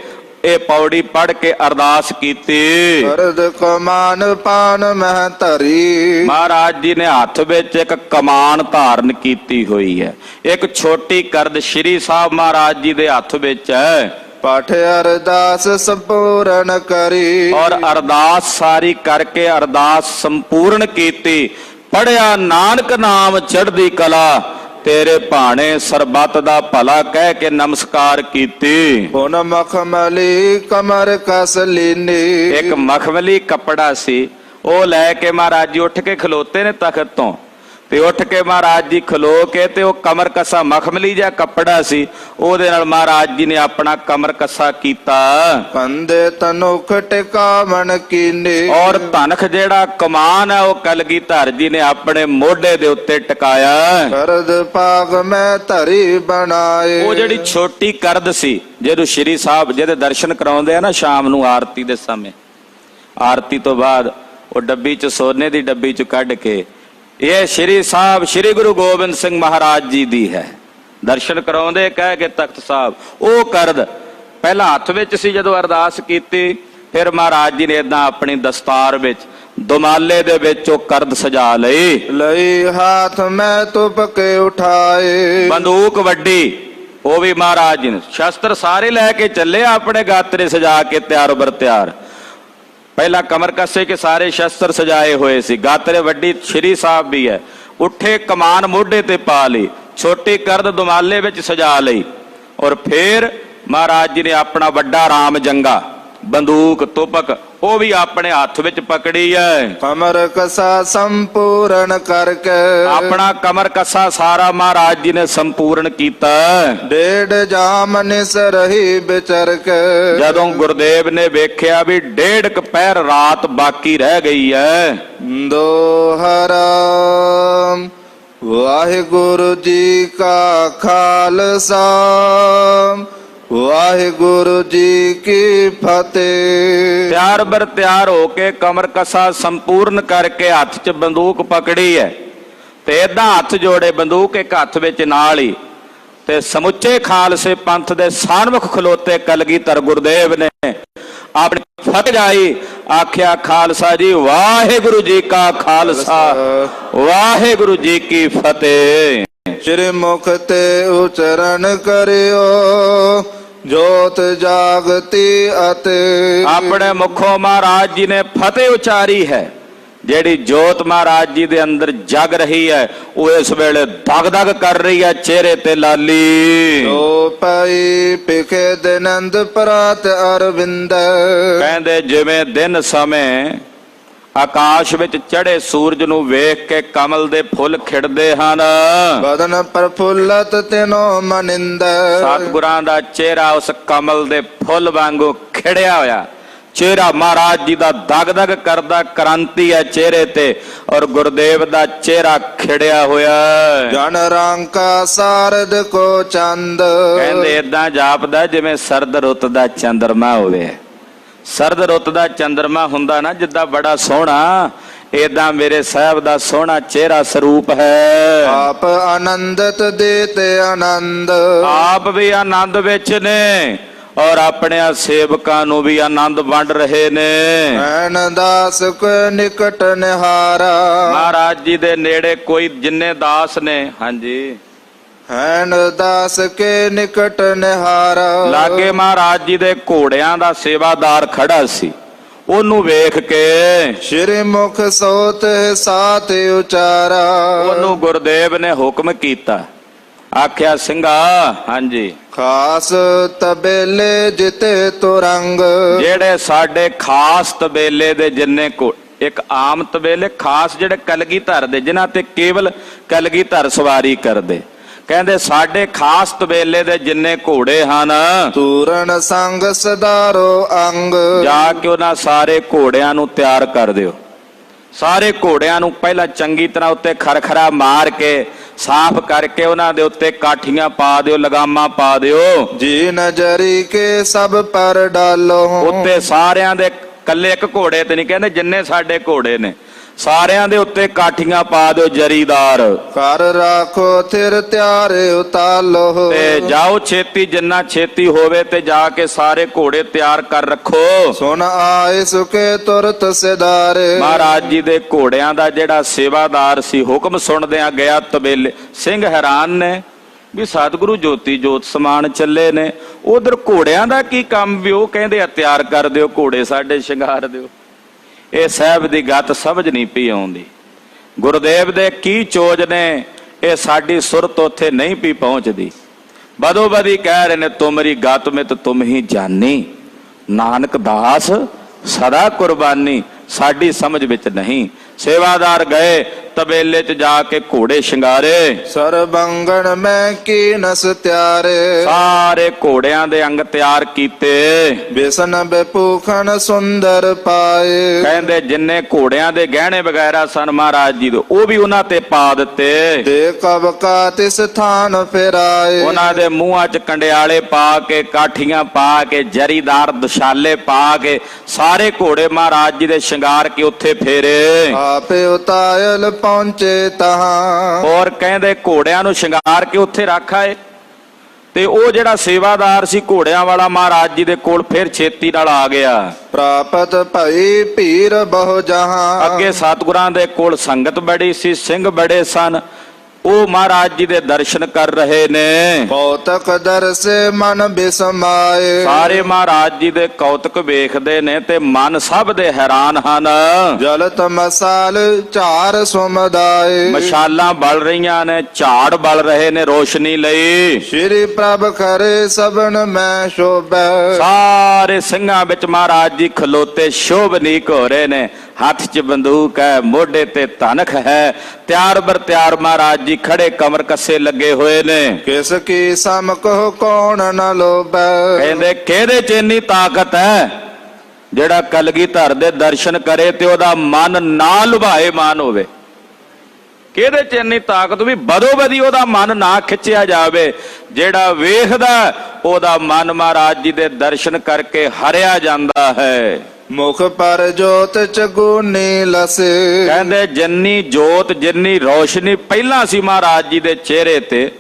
ਇਹ ਪੌੜੀ ਪੜ ਕੇ ਅਰਦਾਸ ਕੀਤੀ। ਕਰਦ ਕਮਾਨ ਪਾਨ ਮਹਿ ਧਰੀ। ਮਹਾਰਾਜ ਜੀ ਨੇ ਹੱਥ ਵਿੱਚ ਇੱਕ ਕਮਾਨ ਧਾਰਨ ਕੀਤੀ ਹੋਈ ਹੈ। ਇੱਕ ਛੋਟੀ ਕਰਦ ਸ਼੍ਰੀ ਸਾਹਿਬ ਮਹਾਰਾਜ ਜੀ ਦੇ ਹੱਥ ਵਿੱਚ ਹੈ। ਪਾਠ ਅਰਦਾਸ ਸੰਪੂਰਨ ਕਰੀ। ਔਰ ਅਰਦਾਸ ਸਾਰੀ ਕਰਕੇ ਅਰਦਾਸ ਸੰਪੂਰਨ ਕੀਤੀ। ਪੜਿਆ ਨਾਨਕ ਨਾਮ ਚੜ੍ਹਦੀ ਕਲਾ ਤੇਰੇ ਭਾਣੇ ਸਰਬੱਤ ਦਾ ਭਲਾ ਕਹਿ ਕੇ ਨਮਸਕਾਰ ਕੀਤੀ। ਹੁਣ ਮਖਮਲੀ ਕਮਰ ਕਸ ਲੀਨੀ। ਇੱਕ ਮਖਮਲੀ ਕੱਪੜਾ ਸੀ, ਉਹ ਲੈ ਕੇ ਮਹਾਰਾਜ ਜੀ ਉੱਠ ਕੇ ਖਲੋਤੇ ਨੇ ਤਖਤ ਤੋਂ। ਤੇ ਉੱਠ ਕੇ ਮਹਾਰਾਜ ਜੀ ਖਲੋ ਕੇ ਤੇ ਉਹ ਕਮਰ ਕੱਸਾ ਮਖਮਲੀ ਜਿਹਾ ਕੱਪੜਾ ਸੀ, ਉਹਦੇ ਨਾਲ ਮਹਾਰਾਜ ਜੀ ਨੇ ਆਪਣਾ ਕਮਰ ਕੱਸਾ ਕੀਤਾ। ਕੰਦੇ ਤਨੁਖ ਟਿਕਾਵਣ ਕੀਨੇ। ਔਰ ਧਨਖ ਜਿਹੜਾ ਕਮਾਨ ਹੈ ਉਹ ਕਲਗੀਧਰ ਜੀ ਨੇ ਆਪਣੇ ਮੋਢੇ ਦੇ ਉੱਤੇ ਟਿਕਾਇਆ। ਕਰਦ ਪਾਗ ਮੈਂ ਧਰੀ ਬਣਾਏ। ਉਹ ਜਿਹੜੀ ਛੋਟੀ ਕਰਦ ਸੀ, ਜਦੋਂ ਸ਼੍ਰੀ ਸਾਹਿਬ ਜਿਹਦੇ ਦਰਸ਼ਨ ਕਰਾਉਂਦੇ ਆ ਨਾ ਸ਼ਾਮ ਨੂੰ ਆਰਤੀ ਦੇ ਸਮੇਂ, ਆਰਤੀ ਤੋਂ ਬਾਅਦ ਉਹ ਡੱਬੀ ਚ ਸੋਨੇ ਦੀ ਡੱਬੀ ਚ ਕੱਢ ਕੇ ਇਹ ਸ਼੍ਰੀ ਸਾਹਿਬ ਸ਼੍ਰੀ ਗੁਰੂ ਗੋਬਿੰਦ ਸਿੰਘ ਮਹਾਰਾਜ ਜੀ ਦੀ ਹੈ। ਦਰਸ਼ਨ ਕਰਾਉਂਦੇ ਕਹਿ ਕੇ ਤਖਤ ਸਾਹਿਬ ਉਹ ਕਰਦ ਪਹਿਲਾਂ ਹੱਥ ਵਿੱਚ ਸੀ ਜਦੋਂ ਅਰਦਾਸ ਕੀਤੀ। ਫਿਰ ਮਹਾਰਾਜ ਜੀ ਨੇ ਏਦਾਂ ਆਪਣੀ ਦਸਤਾਰ ਵਿੱਚ ਦੁਮਾਲੇ ਦੇ ਵਿੱਚ ਉਹ ਕਰਦ ਸਜਾ ਲਈ। ਲਈ ਹਾਥ ਮੈਂ ਤੁਪ ਕੇ ਉਠਾਏ। ਬੰਦੂਕ ਵੱਡੀ ਉਹ ਵੀ ਮਹਾਰਾਜ ਜੀ ਨੇ, ਸ਼ਸਤਰ ਸਾਰੇ ਲੈ ਕੇ ਚੱਲੇ ਆਪਣੇ ਗਾਤਰੇ ਸਜਾ ਕੇ ਤਿਆਰ ਬਰ ਤਿਆਰ। ਪਹਿਲਾਂ ਕਮਰ ਕੱਸੇ ਕੇ ਸਾਰੇ ਸ਼ਸਤਰ ਸਜਾਏ ਹੋਏ ਸੀ, ਗਾਤਰੇ ਵੱਡੀ ਸ਼੍ਰੀ ਸਾਹਿਬ ਵੀ ਹੈ। ਉੱਠੇ ਕਮਾਨ ਮੋਢੇ ਤੇ ਪਾ ਲਈ, ਛੋਟੀ ਕਰਦ ਦੁਮਾਲੇ ਵਿੱਚ ਸਜਾ ਲਈ। ਔਰ ਫਿਰ ਮਹਾਰਾਜ ਜੀ ਨੇ ਆਪਣਾ ਵੱਡਾ ਰਾਮ ਜੰਗਾ ਬੰਦੂਕ ਤੁਪਕ ਉਹ ਵੀ ਆਪਣੇ ਹੱਥ ਵਿੱਚ ਪਕੜੀ ਹੈ। ਕਮਰ ਕਸਾ ਸੰਪੂਰਨ ਕਰਕੇ। ਆਪਣਾ ਕਮਰ ਕੱਸਾ ਸਾਰਾ ਮਹਾਰਾਜ ਜੀ ਨੇ ਸੰਪੂਰਨ ਕੀਤਾ। ਡੇਢ ਜਾਮ ਨਿਸ ਰਹੀ ਵਿਚਰ ਕੇ। ਜਦੋਂ ਗੁਰਦੇਵ ਨੇ ਵੇਖਿਆ ਵੀ 1.5 ਪਹਿਰ ਰਾਤ ਬਾਕੀ ਰਹਿ ਗਈ ਹੈ। ਦੋਹਰਾ ਵਾਹਿਗੁਰੂ ਜੀ ਕਾ ਖਾਲਸਾ ਵਾਹਿਗੁਰੂ ਜੀ ਕੀ ਫਤਿਹ। ਤਿਆਰ ਬਰ ਤਿਆਰ ਹੋ ਕੇ ਕਮਰ ਕਸਾ ਸੰਪੂਰਨ ਕਰਕੇ ਹੱਥ 'ਚ ਬੰਦੂਕ ਪਕੜੀ ਹੈ ਤੇ ਏਦਾਂ ਹੱਥ ਜੋੜੇ, ਬੰਦੂਕ ਇੱਕ ਹੱਥ ਵਿੱਚ ਨਾਲ ਹੀ, ਤੇ ਸਮੁੱਚੇ ਖਾਲਸੇ ਪੰਥ ਦੇ ਸਾਨਮੁਖ ਖਲੋਤੇ ਕਲਗੀਧਰ ਗੁਰਦੇਵ ਨੇ ਆਪਣੀ ਫਤਿਹ ਜਾਈ। ਆਖਿਆ ਖਾਲਸਾ ਜੀ ਵਾਹਿਗੁਰੂ ਜੀ ਕਾ ਖਾਲਸਾ ਵਾਹਿਗੁਰੂ ਜੀ ਕੀ ਫਤਿਹ। ਸ਼੍ਰੀ ਮੁਖ ਤੇ ਉਚਰਨ ਕਰਿਓ ਜੋਤ ਜਾਗਤੀ ਅਤੇ ਆਪਣੇ ਮੁਖੋਂ ਮਹਾਰਾਜ ਜੀ ਨੇ ਫਤਿਹ ਉਚਾਰੀ ਹੈ। ਜਿਹੜੀ ਜੋਤ ਮਹਾਰਾਜ ਜੀ ਦੇ ਅੰਦਰ ਜਗ ਰਹੀ ਹੈ ਉਹ ਇਸ ਵੇਲੇ ਦਗ ਦਗ ਕਰ ਰਹੀ ਹੈ ਚਿਹਰੇ ਤੇ ਲਾਲੀ। ਸੋ ਪਈ ਪਿਖੇ ਦਿਨੰਦ ਪ੍ਰਾਤ ਅਰਵਿੰਦ ਕਹਿੰਦੇ ਜਿਵੇਂ ਦਿਨ ਸਮੇਂ ਆਕਾਸ਼ ਵਿੱਚ ਚੜੇ ਸੂਰਜ ਨੂੰ ਵੇਖ ਕੇ ਕਮਲ ਦੇ ਫੁੱਲ ਖਿੜਦੇ ਹਨ, ਬਦਨ ਪ੍ਰਫੁੱਲਤ ਤਿਨੋ ਮਨਿੰਦ ਸਤਿਗੁਰਾਂ ਦਾ ਚਿਹਰਾ ਉਸ ਕਮਲ ਦੇ ਫੁੱਲ ਵਾਂਗੂ ਖਿੜਿਆ ਹੋਇਆ ਚਿਹਰਾ ਮਹਾਰਾਜ ਜੀ ਦਾ ਦਗ ਦਗ ਕਰਦਾ ਕ੍ਰਾਂਤੀ ਹੈ ਚਿਹਰੇ ਤੇ, ਔਰ ਗੁਰਦੇਵ ਦਾ ਚਿਹਰਾ ਖਿੜਿਆ ਹੋਇਆ। ਜਨ ਰਾਂਕਾ ਸਾਰਦ ਕੋ ਚੰਦ ਕਹਿੰਦੇ ਏਦਾਂ ਜਾਪਦਾ ਜਿਵੇਂ ਸਰਦ ਰੁੱਤ ਦਾ ਚੰਦਰਮਾ ਹੋਵੇ। ਸਰਦ ਰੁੱਤ ਦਾ ਚੰਦਰਮਾ ਹੁੰਦਾ ਨਾ ਜਿੱਦਾਂ ਬੜਾ ਸੋਹਣਾ, ਏਦਾਂ ਮੇਰੇ ਸਾਹਿਬ ਦਾ ਸੋਹਣਾ ਚਿਹਰਾ ਸਰੂਪ ਹੈ। ਆਪ ਆਨੰਦਤ ਦੇਤੇ ਆਨੰਦ ਆਪ ਵੀ ਆਨੰਦ ਵਿੱਚ ਨੇ ਔਰ ਆਪਣੇ ਸੇਵਕਾਂ ਨੂੰ ਵੀ ਆਨੰਦ ਵੰਡ ਰਹੇ ਨੇ। ਐਨ ਦਾਸ ਕੋ ਨਿਕਟ ਨਿਹਾਰਾ ਮਹਾਰਾਜ ਜੀ ਦੇ ਨੇੜੇ ਕੋਈ ਜਿੰਨੇ ਦਾਸ ਨੇ, ਹਾਂਜੀ, ਹੈਨ ਦਾਸ ਕੇ ਨਿਕਟ ਨਿਹਾਰਾ ਲਾਗੇ ਮਹਾਰਾਜ ਜੀ ਦੇ ਘੋੜਿਆਂ ਦਾ ਸੇਵਾਦਾਰ ਖੜਾ ਸੀ। ਉਹਨੂੰ ਵੇਖ ਕੇ ਸ਼੍ਰੀ ਮੁਖ ਸੋਤ ਸਾਥ ਉਚਾਰਾ ਉਹਨੂੰ ਗੁਰਦੇਵ ਨੇ ਹੁਕਮ ਕੀਤਾ, ਆਖਿਆ ਸਿੰਘਾ, ਹਾਂਜੀ, ਖਾਸ ਤਬੇਲੇ ਜਿਤੇ ਤੁਰੰਗ ਜਿਹੜੇ ਸਾਡੇ ਖਾਸ ਤਬੇਲੇ ਦੇ ਜਿੰਨੇ ਕੋ, ਇੱਕ ਆਮ ਤਬੇਲੇ, ਖਾਸ ਜਿਹੜੇ ਕਲਗੀਧਰ ਦੇ ਜਿਨ੍ਹਾਂ ਤੇ ਕੇਵਲ ਕਲਗੀਧਰ ਸਵਾਰੀ ਕਰਦੇ, ਕਹਿੰਦੇ ਸਾਡੇ ਖਾਸ ਤਬੇਲੇ ਦੇ ਜਿੰਨੇ ਘੋੜੇ ਹਨ, ਤੂਰਨ ਸੰਗ ਸਦਾਰੋ ਅੰਗ ਜਾ ਕੇ ਉਹਨਾਂ ਸਾਰੇ ਘੋੜਿਆਂ ਨੂੰ ਤਿਆਰ ਕਰ ਦਿਓ। ਸਾਰੇ ਘੋੜਿਆਂ ਨੂੰ ਪਹਿਲਾਂ ਚੰਗੀ ਤਰ੍ਹਾਂ ਉੱਤੇ ਖਰਖਰਾ ਮਾਰ ਕੇ ਸਾਫ਼ ਕਰਕੇ ਉਹਨਾਂ ਦੇ ਉੱਤੇ ਕਾਠੀਆਂ ਪਾ ਦਿਓ, ਲਗਾਮਾਂ ਪਾ ਦਿਓ। ਜੀ ਨਜ਼ਰੀ ਕੇ ਸਭ ਪਰ ਡਾਲੋ ਉੱਤੇ ਸਾਰਿਆਂ ਦੇ, ਕੱਲੇ ਇੱਕ ਘੋੜੇ ਤੇ ਨਹੀਂ ਕਹਿੰਦੇ, ਜਿੰਨੇ ਸਾਡੇ ਘੋੜੇ ਨੇ ਸਾਰਿਆਂ ਦੇ ਉੱਤੇ ਕਾਠੀਆਂ ਪਾ ਦਿਓ ਜਰੀਦਾਰ। ਕਰ ਰਾਖੋ ਥਿਰ ਤਿਆਰੇ ਉਤਾਲੋ ਤੇ ਜਾਓ ਛੇਤੀ, ਜਿੰਨਾ ਛੇਤੀ ਹੋਵੇ ਤੇ ਜਾ ਕੇ ਸਾਰੇ ਘੋੜੇ ਤਿਆਰ ਕਰ ਰੱਖੋ। ਸੁਨ ਆਏ ਸੁਕੇ ਤੁਰਤ ਸਿਦਾਰੇ ਮਹਾਰਾਜ ਜੀ ਦੇ ਘੋੜਿਆਂ ਦਾ ਜਿਹੜਾ ਸੇਵਾਦਾਰ ਸੀ ਹੁਕਮ ਸੁਣਦਿਆਂ ਗਿਆ ਤਬੇਲੇ। ਸਿੰਘ ਹੈਰਾਨ ਨੇ ਵੀ ਸਤਿਗੁਰੂ ਜੋਤੀ ਜੋਤ ਸਮਾਨ ਚੱਲੇ ਨੇ, ਉਧਰ ਘੋੜਿਆਂ ਦਾ ਕੀ ਕੰਮ? ਵੀ ਉਹ ਕਹਿੰਦੇ ਆ ਤਿਆਰ ਕਰ ਦਿਓ ਘੋੜੇ ਸਾਡੇ, ਸ਼ਿੰਗਾਰ ਦਿਓ। ਇਹ ਸਾਹਿਬ ਦੀ ਗੱਤ ਸਮਝ ਨਹੀਂ ਪਈ ਆਉਂਦੀ। ਗੁਰਦੇਵ ਦੇ ਕੀ ਚੋਜ ਨੇ, ਇਹ ਸਾਡੀ ਸੁਰਤ ਉੱਥੇ ਨਹੀਂ ਪਈ ਪਹੁੰਚਦੀ। ਬਦੋ ਬਦੀ ਕਹਿ ਰਹੇ ਨੇ, ਤੁਮਰੀ ਗਤ ਮਿਤ ਤੁਮ ਹੀ ਜਾਨੀ, ਨਾਨਕ ਦਾਸ ਸਦਾ ਕੁਰਬਾਨੀ। ਸਾਡੀ ਸਮਝ ਵਿੱਚ ਨਹੀਂ। ਸੇਵਾਦਾਰ ਗਏ ਤਬੇਲੇ 'ਚ ਜਾ ਕੇ ਘੋੜੇ ਸ਼ਿੰਗਾਰੇ, ਸਰਬੰਗਣ ਮੈਂ ਕੀ ਨਸ ਤਿਆਰੇ ਸਾਰੇ ਘੋੜਿਆਂ ਦੇ ਅੰਗ ਤਿਆਰ ਕੀਤੇ। ਬਿਸਨ ਬਪੂਖਣ ਸੁੰਦਰ ਪਾਏ ਕਹਿੰਦੇ ਜਿੰਨੇ ਘੋੜਿਆਂ ਦੇ ਗਹਿਣੇ ਵਗੈਰਾ ਸਨ ਮਹਾਰਾਜ ਜੀ ਦੇ, ਉਹ ਵੀ ਉਹਨਾਂ ਤੇ ਪਾ ਦਿੱਤੇ। ਦੇ ਕਬ ਕਾ ਤਿਸ ਥਾਨ ਫਿਰਾਏ ਉਹਨਾਂ ਦੇ ਮੂੰਹਾਂ 'ਚ ਕੰਡਿਆਲੇ ਪਾ ਕੇ, ਕਾਠੀਆਂ ਪਾ ਕੇ, ਜਰੀਦਾਰ ਦੁਸ਼ਾਲੇ ਪਾ ਕੇ ਸਾਰੇ ਘੋੜੇ ਮਹਾਰਾਜ ਜੀ ਦੇ ਸ਼ਿੰਗਾਰ ਕੇ ਉੱਥੇ ਫੇਰੇ। ਆਪੇ ਉਤਾਇਲ ਪਹੁੰਚੇ ਤਹਾਂ ਔਰ ਕਹਿੰਦੇ ਘੋੜਿਆਂ ਨੂੰ ਸ਼ਿੰਗਾਰ ਕੇ ਉੱਥੇ ਰੱਖ ਆਏ। ਤੇ ਉਹ ਜਿਹੜਾ ਸੇਵਾਦਾਰ ਸੀ ਘੋੜਿਆਂ ਵਾਲਾ ਮਹਾਰਾਜ ਜੀ ਦੇ ਕੋਲ ਫਿਰ ਛੇਤੀ ਨਾਲ ਆ ਗਿਆ। ਪ੍ਰਾਪਤ ਭਈ ਭੀਰ ਬਹੁ ਜਹਾਂ ਅੱਗੇ ਸਤਿਗੁਰਾਂ ਦੇ ਕੋਲ ਸੰਗਤ ਬੜੀ ਸੀ, ਸਿੰਘ ਬੜੇ ਸਨ। ਉਹ ਮਹਾਰਾਜ ਜੀ ਦੇ ਦਰਸ਼ਨ ਕਰ ਰਹੇ ਨੇ। ਕੌਤਕ ਦਰਸੇ ਮਨ ਬਿਸਮਾਏ ਸਾਰੇ ਮਹਾਰਾਜ ਜੀ ਦੇ ਕੌਤਕ ਵੇਖਦੇ ਨੇ ਤੇ ਮਨ ਸਭ ਦੇ ਹੈਰਾਨ ਹਨ। ਜਲਤ ਮਸਾਲ ਝਾਰ ਸੁਮਦਾਏ ਮਸ਼ਾਲਾਂ ਬਲ ਰਹੀਆਂ ਨੇ, ਝਾੜ ਬਲ ਰਹੇ ਨੇ ਰੋਸ਼ਨੀ ਲਈ। ਸ਼੍ਰੀ ਪ੍ਰਭ ਕਰੇ ਸਭਨ ਮੈਂ ਸ਼ੋਭੈ ਸਾਰੇ ਸਿੰਘਾਂ ਵਿੱਚ ਮਹਾਰਾਜ ਜੀ ਖਲੋਤੇ ਸ਼ੋਭਨੀਕ ਹੋ ਰਹੇ ਨੇ। ਹੱਥ 'ਚ ਬੰਦੂਕ ਹੈ, ਮੋਢੇ ਤੇ ਧਨਖ ਹੈ, ਤਿਆਰ ਬਰ ਤਿਆਰ ਮਹਾਰਾਜ ਜੀ ਖੜੇ, ਕਮਰ ਕੱਸੇ ਲੱਗੇ ਹੋਏ ਨੇ। ਕਿਸ ਕੀ ਸਮ ਕੋ ਕੌਣ ਨ ਲੋਭੈ ਕਹਿੰਦੇ ਕਿਹਦੇ 'ਚ ਇੰਨੀ ਤਾਕਤ ਹੈ ਜਿਹੜਾ ਕਲਗੀਧਰ ਦੇ ਦਰਸ਼ਨ ਕਰੇ ਤੇ ਉਹਦਾ ਮਨ ਨਾ ਲੁਭਾਏ ਮਾਨ ਹੋਵੇ। ਕਿਹਦੇ 'ਚ ਇੰਨੀ ਤਾਕਤ ਵੀ ਬਦੋ ਬਦੀ ਉਹਦਾ ਮਨ ਨਾ ਖਿੱਚਿਆ ਜਾਵੇ। ਜਿਹੜਾ ਵੇਖਦਾ ਉਹਦਾ ਮਨ ਮਹਾਰਾਜ ਜੀ ਦੇ ਦਰਸ਼ਨ ਕਰਕੇ ਹਰਿਆ ਜਾਂਦਾ ਹੈ। ਮੁਖ ਪਰ ਜੋਤ ਚਗੁਨੀ ਲਸੇ ਕਹਿੰਦੇ ਜਿੰਨੀ ਜੋਤ, ਜਿੰਨੀ ਰੌਸ਼ਨੀ ਪਹਿਲਾਂ ਸੀ ਮਹਾਰਾਜ ਜੀ ਦੇ ਚਿਹਰੇ ਤੇ,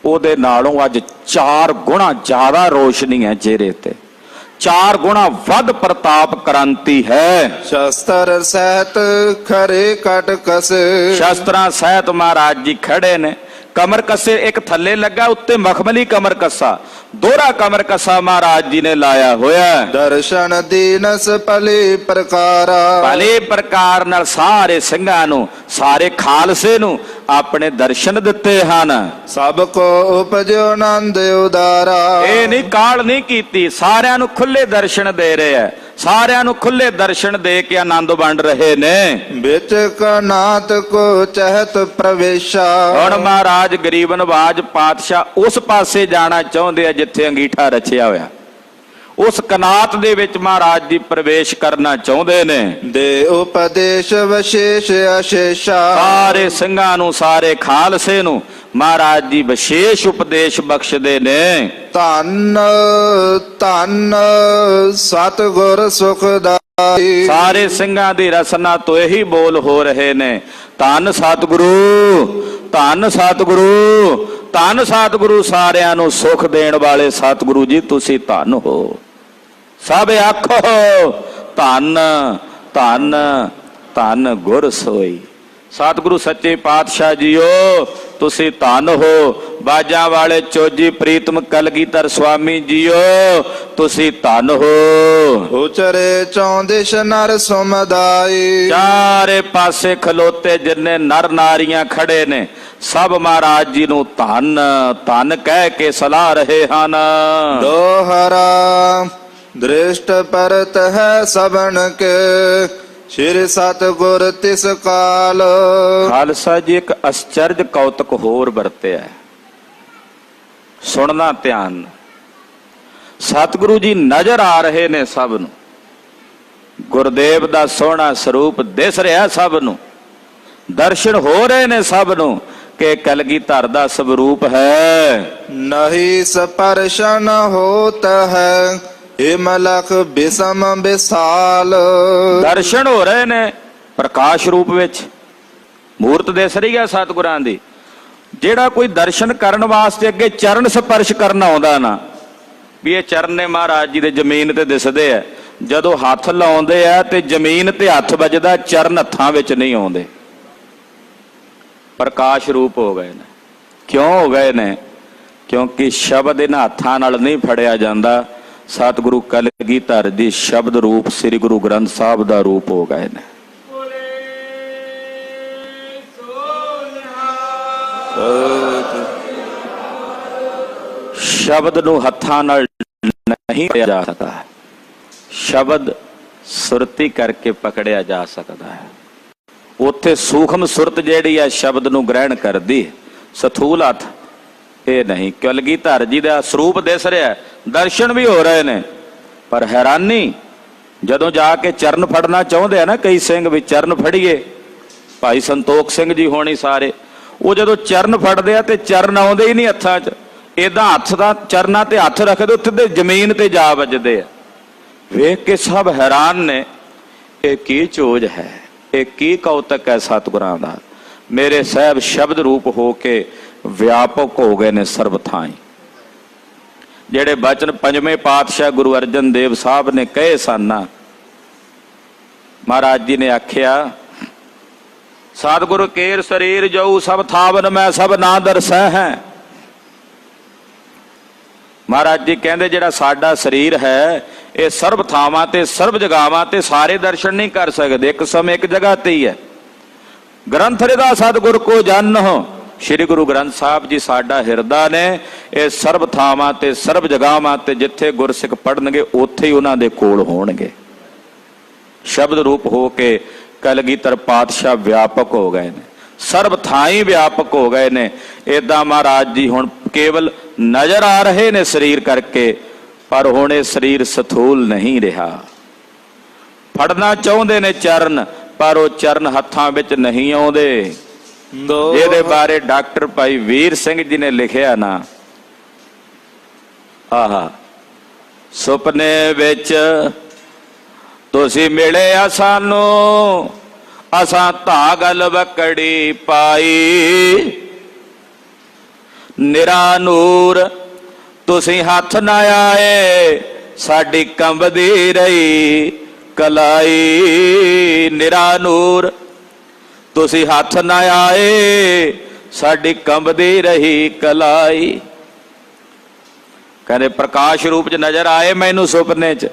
ਉਹਦੇ ਨਾਲੋਂ ਅੱਜ 4 ਗੁਣਾ ਜ਼ਿਆਦਾ ਰੋਸ਼ਨੀ ਹੈ ਚਿਹਰੇ ਤੇ। 4 ਗੁਣਾ ਵੱਧ ਪ੍ਰਤਾਪ ਕ੍ਰਾਂਤੀ ਹੈ। ਸ਼ਸਤਰ ਸਹਿਤ ਖਰੇ ਕਟ ਕਸੇ ਸ਼ਸਤਰਾਂ ਸਹਿਤ ਮਹਾਰਾਜ ਜੀ ਖੜੇ ਨੇ। ਕਮਰ ਕੱਸੇ ਇੱਕ ਥੱਲੇ ਲੱਗਾ, ਉੱਤੇ ਮਖਮਲੀ ਕਮਰ ਕੱਸਾ, ਦੋਹਰਾ ਕਮਰ ਕੱਸਾ ਮਹਾਰਾਜ ਜੀ ਨੇ ਲਾਇਆ ਹੋਇਆ। ਦਰਸ਼ਨ ਦੀਨਸ ਭਲੇ ਪ੍ਰਕਾਰਾ। ਭਲੇ ਪ੍ਰਕਾਰ ਨਾਲ ਸਾਰੇ ਸਿੰਘਾਂ ਨੂੰ, ਸਾਰੇ ਖਾਲਸੇ ਨੂੰ ਆਪਣੇ ਦਰਸ਼ਨ ਦਿੱਤੇ ਹਨ। ਸਭ ਕੋ ਉਪਜਿਓ ਆਨੰਦ ਉਦਾਰਾ। ਇਹ ਨਹੀਂ ਕਾਲ ਨਹੀਂ ਕੀਤੀ, ਸਾਰਿਆਂ ਨੂੰ ਖੁੱਲੇ ਦਰਸ਼ਨ ਦੇ ਰਹੇ ਹੈ, ਸਾਰਿਆਂ ਨੂੰ ਖੁੱਲੇ ਦਰਸ਼ਨ ਦੇ ਕੇ ਆਨੰਦ ਵੰਡ ਰਹੇ ਨੇ। ਵਿੱਚ ਕਨਾਤ ਕੋ ਚਹਤ ਪ੍ਰਵੇਸ਼ਾ। ਹੁਣ ਮਹਾਰਾਜ ਗਰੀਬ ਨਵਾਜ ਪਾਤਸ਼ਾਹ ਉਸ ਪਾਸੇ ਜਾਣਾ ਚਾਹੁੰਦੇ ਆ ਜਿੱਥੇ ਅੰਗੀਠਾ ਰਚਿਆ ਹੋਇਆ, ਉਸ ਕਨਾਤ ਦੇ ਵਿੱਚ ਮਹਾਰਾਜ ਜੀ ਪ੍ਰਵੇਸ਼ ਕਰਨਾ ਚਾਹੁੰਦੇ ਨੇ। ਦੇ ਉਪਦੇਸ਼ ਵਿਸ਼ੇਸ਼ ਅਸ਼ੇਸ਼ਾ। ਸਾਰੇ ਸਿੰਘਾਂ ਨੂੰ, ਸਾਰੇ ਖਾਲਸੇ ਨੂੰ ਮਹਾਰਾਜ ਜੀ ਵਿਸ਼ੇਸ਼ ਉਪਦੇਸ਼ ਬਖਸ਼ਦੇ ਨੇ। ਧੰਨ ਧੰਨ ਸਤਿਗੁਰ ਸੁਖਦਾਈ। ਸਾਰੇ ਸਿੰਘਾਂ ਦੀ ਰਸਨਾ ਤੋਂ ਇਹੀ ਬੋਲ ਹੋ ਰਹੇ ਨੇ, ਧੰਨ ਸਤਿਗੁਰੂ, ਧੰਨ ਸਤਿਗੁਰੂ, ਧੰਨ ਸਤਿਗੁਰੂ। ਸਾਰਿਆਂ ਨੂੰ ਸੁਖ ਦੇਣ ਵਾਲੇ ਸਤਿਗੁਰੂ ਜੀ ਤੁਸੀਂ ਧੰਨ ਹੋ। ਸਭ ਆਖੋ ਧੰਨ ਧੰਨ ਧੰਨ ਗੁਰ ਸੋਈ। ਸਤਿਗੁਰੂ ਸੱਚੇ ਪਾਤਸ਼ਾਹ ਜੀਓ ਤੁਸੀਂ ਧੰਨ ਹੋ। ਬਾਜਾਂ ਵਾਲੇ ਚੋਜੀ ਪ੍ਰੀਤਮ ਕਲਗੀਧਰ ਸੁਆਮੀ ਜੀਓ ਤੁਸੀਂ ਧੰਨ ਹੋ। ਉਚਰੇ ਚੌਂਦਿਸ਼ ਨਰ ਸੁਮਦਾਈ। ਚਾਰੇ ਪਾਸੇ ਖਲੋਤੇ ਜਿੰਨੇ ਨਰ ਨਾਰੀਆਂ ਖੜੇ ਨੇ ਸਭ ਮਹਾਰਾਜ ਜੀ ਨੂੰ ਧੰਨ ਧੰਨ ਕਹਿ ਕੇ ਸਲਾਹ ਰਹੇ ਹਨ। ਦੋਹਰਾ ਦ੍ਰਿਸ਼ਟ ਪਰਤ ਹੈ ਸਭਨ ਕੇ। ਸ਼੍ਰੀ ਸਤਿਗੁਰ ਤਿਸ ਕਾਲ। ਖਾਲਸਾ ਜੀ ਇੱਕ ਅਚਰਜ ਕੌਤਕ ਹੋਰ ਵਰਤਿਆ, ਸੁਣਨਾ ਧਿਆਨ ਨਾਲ। ਸਤਿਗੁਰੂ ਜੀ ਨਜ਼ਰ ਆ ਰਹੇ ਨੇ ਸਭ ਨੂੰ, ਗੁਰਦੇਵ ਦਾ ਸੋਹਣਾ ਸਰੂਪ ਦਿਸ ਰਿਹਾ ਸਭ ਨੂੰ, ਦਰਸ਼ਨ ਹੋ ਰਹੇ ਨੇ ਸਭ ਨੂੰ ਕਿ ਕਲਗੀਧਰ ਦਾ ਸਰੂਪ ਹੈ। ਨਹੀਂ ਸਪਰਸ਼ਨ ਹੋਤ ਹੈ ਏ ਮਲਖ ਬਿਸਮ ਬਿਸਾਲ। ਦਰਸ਼ਨ ਹੋ ਰਹੇ ਨੇ ਪ੍ਰਕਾਸ਼ ਰੂਪ ਵਿੱਚ, ਮੂਰਤ ਦਿਸ ਰਹੀ ਹੈ ਸਤਿਗੁਰਾਂ ਦੀ। ਜਿਹੜਾ ਕੋਈ ਦਰਸ਼ਨ ਕਰਨ ਵਾਸਤੇ ਅੱਗੇ ਚਰਨ ਸਪਰਸ਼ ਕਰਨਾ ਆਉਂਦਾ ਨਾ, ਵੀ ਇਹ ਚਰਨ ਨੇ ਮਹਾਰਾਜ ਜੀ ਦੇ ਜ਼ਮੀਨ ਤੇ ਦਿਸਦੇ ਆ, ਜਦੋਂ ਹੱਥ ਲਾਉਂਦੇ ਆ ਤੇ ਜ਼ਮੀਨ ਤੇ ਹੱਥ ਵੱਜਦਾ, ਚਰਨ ਹੱਥਾਂ ਵਿੱਚ ਨਹੀਂ ਆਉਂਦੇ। ਪ੍ਰਕਾਸ਼ ਰੂਪ ਹੋ ਗਏ ਨੇ। ਕਿਉਂ ਹੋ ਗਏ ਨੇ? ਕਿਉਂਕਿ ਸ਼ਬਦ ਇਹਨਾਂ ਹੱਥਾਂ ਨਾਲ ਨਹੀਂ ਫੜਿਆ ਜਾਂਦਾ। ਸਤਿਗੁਰੂ ਕਲਗੀਧਰ ਦੀ ਸ਼ਬਦ ਰੂਪ ਸ੍ਰੀ ਗੁਰੂ ਗ੍ਰੰਥ ਸਾਹਿਬ ਦਾ ਰੂਪ ਹੋ ਗਏ ਨੇ। ਸ਼ਬਦ ਨੂੰ ਹੱਥਾਂ ਨਾਲ ਨਹੀਂ ਪਕੜਿਆ ਜਾ ਸਕਦਾ, ਸ਼ਬਦ ਸੁਰਤੀ ਕਰਕੇ ਪਕੜਿਆ ਜਾ ਸਕਦਾ ਹੈ। ਉੱਥੇ ਸੂਖਮ ਸੁਰਤ ਜਿਹੜੀ ਆ ਸ਼ਬਦ ਨੂੰ ਗ੍ਰਹਿਣ ਕਰਦੀ, ਸਥੂਲ ਹੱਥ ਇਹ ਨਹੀਂ। ਕਲਗੀਧਰ ਜੀ ਦਾ ਸਰੂਪ ਦਿਸ ਰਿਹਾ, ਦਰਸ਼ਨ ਵੀ ਹੋ ਰਹੇ ਨੇ, ਪਰ ਹੈਰਾਨੀ ਜਦੋਂ ਜਾ ਕੇ ਚਰਨ ਫੜਨਾ ਚਾਹੁੰਦੇ ਆ ਨਾ ਕਈ ਸਿੰਘ, ਵੀ ਚਰਨ ਫੜੀਏ, ਭਾਈ ਸੰਤੋਖ ਸਿੰਘ ਜੀ ਹੋਣੀ ਸਾਰੇ, ਉਹ ਜਦੋਂ ਚਰਨ ਫੜਦੇ ਆ ਤੇ ਚਰਨ ਆਉਂਦੇ ਹੀ ਨਹੀਂ ਹੱਥਾਂ 'ਚ, ਏਦਾਂ ਹੱਥ ਦਾ ਚਰਨਾਂ ਤੇ ਹੱਥ ਰੱਖਦੇ ਉੱਥੇ ਤੇ ਜ਼ਮੀਨ ਤੇ ਜਾ ਵੱਜਦੇ ਆ। ਵੇਖ ਕੇ ਸਭ ਹੈਰਾਨ ਨੇ, ਇਹ ਕੀ ਚੋਜ ਹੈ, ਇਹ ਕੀ ਕੌਤਕ ਹੈ ਸਤਿਗੁਰਾਂ ਦਾ। ਮੇਰੇ ਸਾਹਿਬ ਸ਼ਬਦ ਰੂਪ ਹੋ ਕੇ ਵਿਆਪਕ ਹੋ ਗਏ ਨੇ ਸਰਬ ਥਾਈਂ। ਜਿਹੜੇ ਬਚਨ ਪੰਜਵੇਂ ਪਾਤਸ਼ਾਹ ਗੁਰੂ ਅਰਜਨ ਦੇਵ ਸਾਹਿਬ ਨੇ ਕਹੇ ਸਨ, ਮਹਾਰਾਜ ਜੀ ਨੇ ਆਖਿਆ, ਸਤਿਗੁਰ ਕੇਰ ਸਰੀਰ ਜਾਊ ਸਭ ਥਾਵਨ ਮੈਂ ਸਭ ਨਾ ਦਰਸੈ ਹੈ। ਮਹਾਰਾਜ ਜੀ ਕਹਿੰਦੇ ਜਿਹੜਾ ਸਾਡਾ ਸਰੀਰ ਹੈ ਇਹ ਸਰਬ ਥਾਵਾਂ ਤੇ ਸਰਬ ਜਗਾਵਾਂ ਤੇ ਸਾਰੇ ਦਰਸ਼ਨ ਨਹੀਂ ਕਰ ਸਕਦੇ, ਇੱਕ ਸਮੇਂ ਇੱਕ ਜਗ੍ਹਾ ਤੇ ਹੀ ਹੈ। ਗ੍ਰੰਥ ਹਿਰਦਾ ਸਤਿਗੁਰ ਕੋ ਜਾਨਹੁ। ਸ਼੍ਰੀ ਗੁਰੂ ਗ੍ਰੰਥ ਸਾਹਿਬ ਜੀ ਸਾਡਾ ਹਿਰਦਾ ਨੇ, ਇਹ ਸਰਬ ਥਾਵਾਂ ਤੇ ਸਰਬ ਜਗਾਵਾਂ ਤੇ ਜਿੱਥੇ ਗੁਰਸਿੱਖ ਪੜਨਗੇ ਉੱਥੇ ਹੀ ਉਹਨਾਂ ਦੇ ਕੋਲ ਹੋਣਗੇ। ਸ਼ਬਦ ਰੂਪ ਹੋ ਕੇ ਕਲਗੀਧਰ ਪਾਤਸ਼ਾਹ ਵਿਆਪਕ ਹੋ ਗਏ ਨੇ, ਸਰਬ ਥਾਈਂ ਵਿਆਪਕ ਹੋ ਗਏ ਨੇ। ਏਦਾਂ ਮਹਾਰਾਜ ਜੀ ਹੁਣ ਕੇਵਲ ਨਜ਼ਰ ਆ ਰਹੇ ਨੇ ਸਰੀਰ ਕਰਕੇ, ਪਰ ਹੁਣ ਇਹ ਸਰੀਰ ਸਥੂਲ ਨਹੀਂ ਰਿਹਾ। ਫੜਨਾ ਚਾਹੁੰਦੇ ਨੇ ਚਰਨ, ਪਰ ਉਹ ਚਰਨ ਹੱਥਾਂ ਵਿੱਚ ਨਹੀਂ ਆਉਂਦੇ। ਜਿਹਦੇ ਬਾਰੇ ਡਾਕਟਰ ਭਾਈ ਵੀਰ ਸਿੰਘ ਜੀ ਨੇ ਲਿਖਿਆ ਨਾ, ਆਹਾ, ਸੁਪਨੇ ਵਿੱਚ ਤੁਸੀਂ ਮਿਲਿਆ ਸਾਨੂੰ, ਅਸਾਂ ਧਾਗਲ ਵਕੜੀ ਪਾਈ, ਨਿਰਾ ਨੂਰ ਤੁਸੀਂ ਹੱਥ ਨਾ ਆਏ, ਸਾਡੀ ਕੰਬਦੀ ਰਹੀ ਕਲਾਈ। ਨਿਰਾ ਨੂਰ ਤੁਸੀਂ ਹੱਥ ਨਾ ਆਏ, ਸਾਡੀ ਕੰਬਦੀ ਰਹੀ ਕਲਾਈ। ਕਹਿੰਦੇ ਪ੍ਰਕਾਸ਼ ਰੂਪ 'ਚ ਨਜ਼ਰ ਆਏ ਮੈਨੂੰ ਸੁਪਨੇ 'ਚ,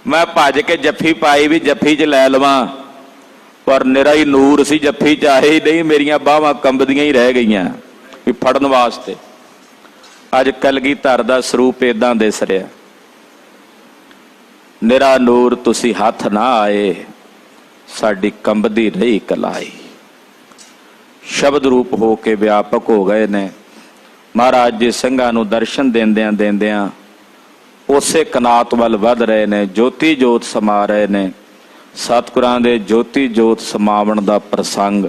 ਮੈਂ ਭੱਜ ਕੇ ਜੱਫੀ ਪਾਈ ਵੀ ਜੱਫੀ 'ਚ ਲੈ ਲਵਾਂ, ਪਰ ਨਿਰਾ ਹੀ ਨੂਰ ਸੀ, ਜੱਫੀ 'ਚ ਆਏ ਹੀ ਨਹੀਂ, ਮੇਰੀਆਂ ਬਾਹਾਂ ਕੰਬਦੀਆਂ ਹੀ ਰਹਿ ਗਈਆਂ ਵੀ ਫੜਨ ਵਾਸਤੇ। ਅੱਜ ਕਲਗੀਧਰ ਦਾ ਸਰੂਪ ਏਦਾਂ ਦਿਸ ਰਿਹਾ, ਨਿਰਾ ਨੂਰ ਤੁਸੀਂ ਹੱਥ ਨਾ ਆਏ, ਸਾਡੀ ਕੰਬਦੀ ਰਹੀ ਕਲਾਈ। ਸ਼ਬਦ ਰੂਪ ਹੋ ਕੇ ਵਿਆਪਕ ਹੋ ਗਏ ਨੇ ਮਹਾਰਾਜ ਜੀ। ਸਿੰਘਾਂ ਨੂੰ ਦਰਸ਼ਨ ਦਿੰਦਿਆਂ ਦਿੰਦਿਆਂ ਉਸੇ ਕਨਾਤ ਵੱਲ ਵੱਧ ਰਹੇ ਨੇ, ਜੋਤੀ ਜੋਤ ਸਮਾ ਰਹੇ ਨੇ। ਸਤਿਗੁਰਾਂ ਦੇ ਜੋਤੀ ਜੋਤ ਸਮਾਵਣ ਦਾ ਪ੍ਰਸੰਗ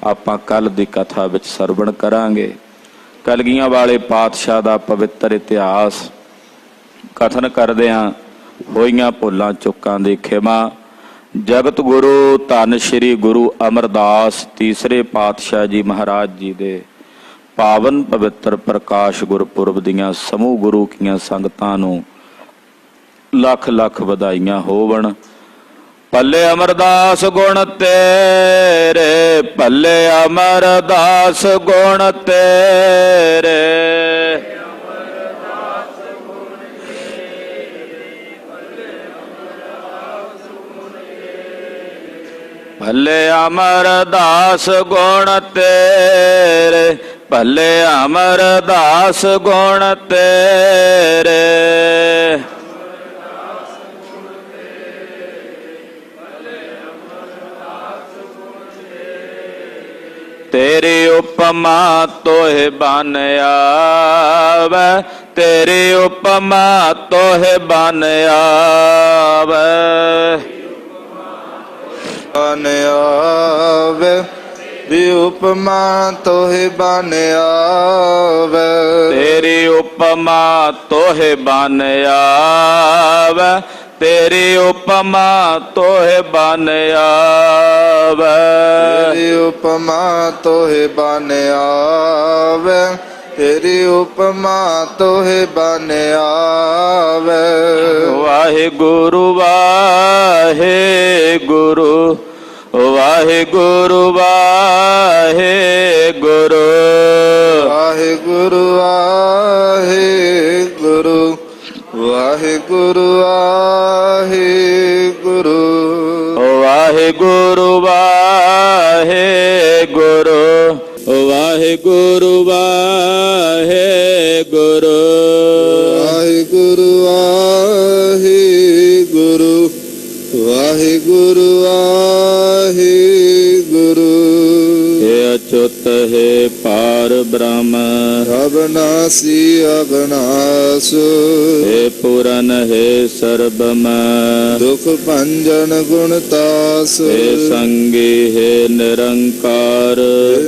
ਆਪਾਂ ਕੱਲ ਦੀ ਕਥਾ ਵਿੱਚ ਸਰਵਣ ਕਰਾਂਗੇ। ਕਲਗੀਆਂ ਵਾਲੇ ਪਾਤਸ਼ਾਹ ਦਾ ਪਵਿੱਤਰ ਇਤਿਹਾਸ ਕਥਨ ਕਰਦਿਆਂ ਹੋਈਆਂ ਭੁੱਲਾਂ ਚੁੱਕਾਂ ਦੀ ਖਿਮਾ। ਜਗਤ ਗੁਰੂ ਧੰਨ ਸ਼੍ਰੀ ਗੁਰੂ ਅਮਰਦਾਸ ਤੀਸਰੇ ਪਾਤਸ਼ਾਹ ਜੀ ਮਹਾਰਾਜ ਜੀ ਦੇ ਪਾਵਨ ਪਵਿੱਤਰ ਪ੍ਰਕਾਸ਼ ਗੁਰਪੁਰਬ ਦੀਆਂ ਸਮੂਹ ਗੁਰੂ ਕੀਆਂ ਸੰਗਤਾਂ ਨੂੰ ਲੱਖ ਲੱਖ ਵਧਾਈਆਂ ਹੋਵਣ। ਭੱਲੇ ਅਮਰਦਾਸ ਗੁਣ ਤੇਰੇ, ਭੱਲੇ ਅਮਰਦਾਸ ਗੁਣ ਤੇਰੇ, ਭੱਲੇ ਅਮਰਦਾਸ ਗੁਣ ਤੇਰੇ, ਭੱਲੇ ਅਮਰਦਾਸ ਗੁਣ ਤੇਰੇ। ਤੇਰੀ ਉਪਮਾ ਤੋਹਿ ਬਨ ਆਵੈ, ਤੇਰੀ ਉਪਮਾ ਤੋਹਿ ਬਨ ਆਵੈ। ਬਨ ਆਵੈ ਦੀ ਉਪਮਾ ਤੋਹਿ ਬਨ ਆਵੈ, ਤੇਰੀ ਉਪਮਾ ਤੋਹਿ ਬਨ ਆਵੈ, ਤੇਰੀ ਉਪਮਾ ਤੋਹਿ ਬਨ ਆਵੈ। ਤੇਰੀ ਉਪਮਾ ਤੋਹਿ ਬਨ ਆਵੈ, ਤੇਰੀ ਉਪਮਾ ਤੋਹਿ ਬਨ ਆਵੈ। ਵਾਹਿਗੁਰੂ ਵਾਹਿਗੁਰੂ, ਵਾਹਿਗੁਰੂ ਵਾਹਿਗੁਰੂ, ਵਾਹਿਗੁਰੂ ਵਾਹਿਗੁਰੂ, ਵਾਹਿਗੁਰੂ ਵਾਹਿਗੁਰੂ, ਵਾਹਿਗੁਰੂ ਵਾਹਿਗੁਰੂ, ਵਾਹਿਗੁਰੂ ਵਾਹਿਗੁਰੂ, ਵਾਹਿਗੁਰੂ ਵਾਹਿਗੁਰੂ, ਵਾਹਿਗੁਰੂ ਵਾਹਿਗੁਰੂ। ਹੇ ਅਚੁੱਤ ਹੈ ਪਾਰ ਬ੍ਰਹਮ, ਅਬਨਾਸੀ ਅਬਨਾਸ, ਹੇ ਪੂਰਨ ਹੈ ਸਰਬਮ, ਦੁਖ ਭੰਜਨ ਗੁਣਤਾਸ, ਹੇ ਸੰਗੀ ਹੈ ਨਿਰੰਕਾਰ,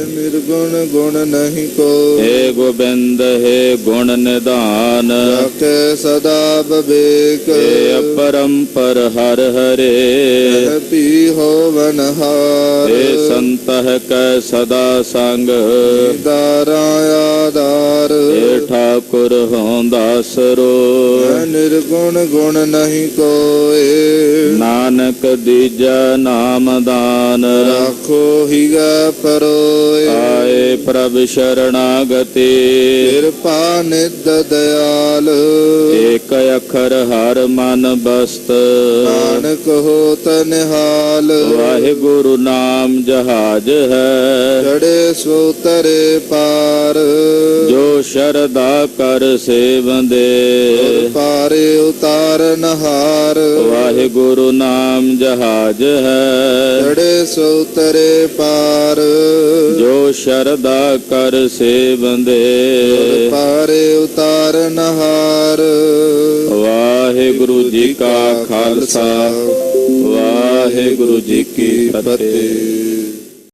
ਨਿਰਗੁਣ ਗੁਣ ਨਹੀਂ ਕੋ, ਹੇ ਗੋਬਿੰਦ ਹੈ ਗੁਣ ਨਿਧਾਨ, ਰਾਖੇ ਸਦਾ ਬਵੇਕ, ਹੇ ਅਪਰੰਪਰ ਹਰ ਹਰੇ, ਪੀ ਹੋਵਨ ਹਾਰ, ਹੇ ਸੰਤਹ ਕੈ ਸਦਾ ਸੰਗ, ਦਾਰਾ ਆਧਾਰ, ਹੇ ਠਾਕੁਰ ਹੋਂਦਾ ਸਰੋ, ਨਿਰਗੁਣ ਗੁਣ ਨਹੀਂ ਕੋਏ, ਨਾਨਕ ਦੀਜੈ ਨਾਮ ਦਾਨ, ਰਾਖੋ ਹੀਗਾ ਪਰੋਏ, ਆਏ ਪ੍ਰਭ ਸ਼ਰਣਾਗਤੀ, ਕਿਰਪਾ ਨਿਧ ਦਿਆਲ, ਏਕ ਅਖਰ ਹਰ ਮਨ ਬਸਤ, ਨਾਨਕ ਹੋਤ ਨਿਹਾਲ, ਵਾਹਿਗੁਰੂ ਨਾਮ ਜਹਾਜ ਹੈ, ਚੜੇ ਸੋ ਤਰੇ ਪਾਰ, ਜੋ ਸ਼ਰਧਾ ਕਰ ਸੇਵੰਦੇ, ਪਾਰੇ ਉਤਾਰਨ ਹਾਰ, ਵਾਹਿਗੁਰੂ ਨਾਮ ਜਹਾਜ ਹੈ, ਚੜੇ ਸੋ ਤਰੇ ਪਾਰ, ਜੋ ਸ਼ਰਧਾ ਕਰ ਸੇਵੰਦੇ, ਪਾਰੇ ਉਤਾਰਨ ਹਾਰ। ਵਾਹਿਗੁਰੂ ਜੀ ਕਾ ਖਾਲਸਾ, ਵਾਹਿਗੁਰੂ ਜੀ ਕੀ ਫਤਿਹ।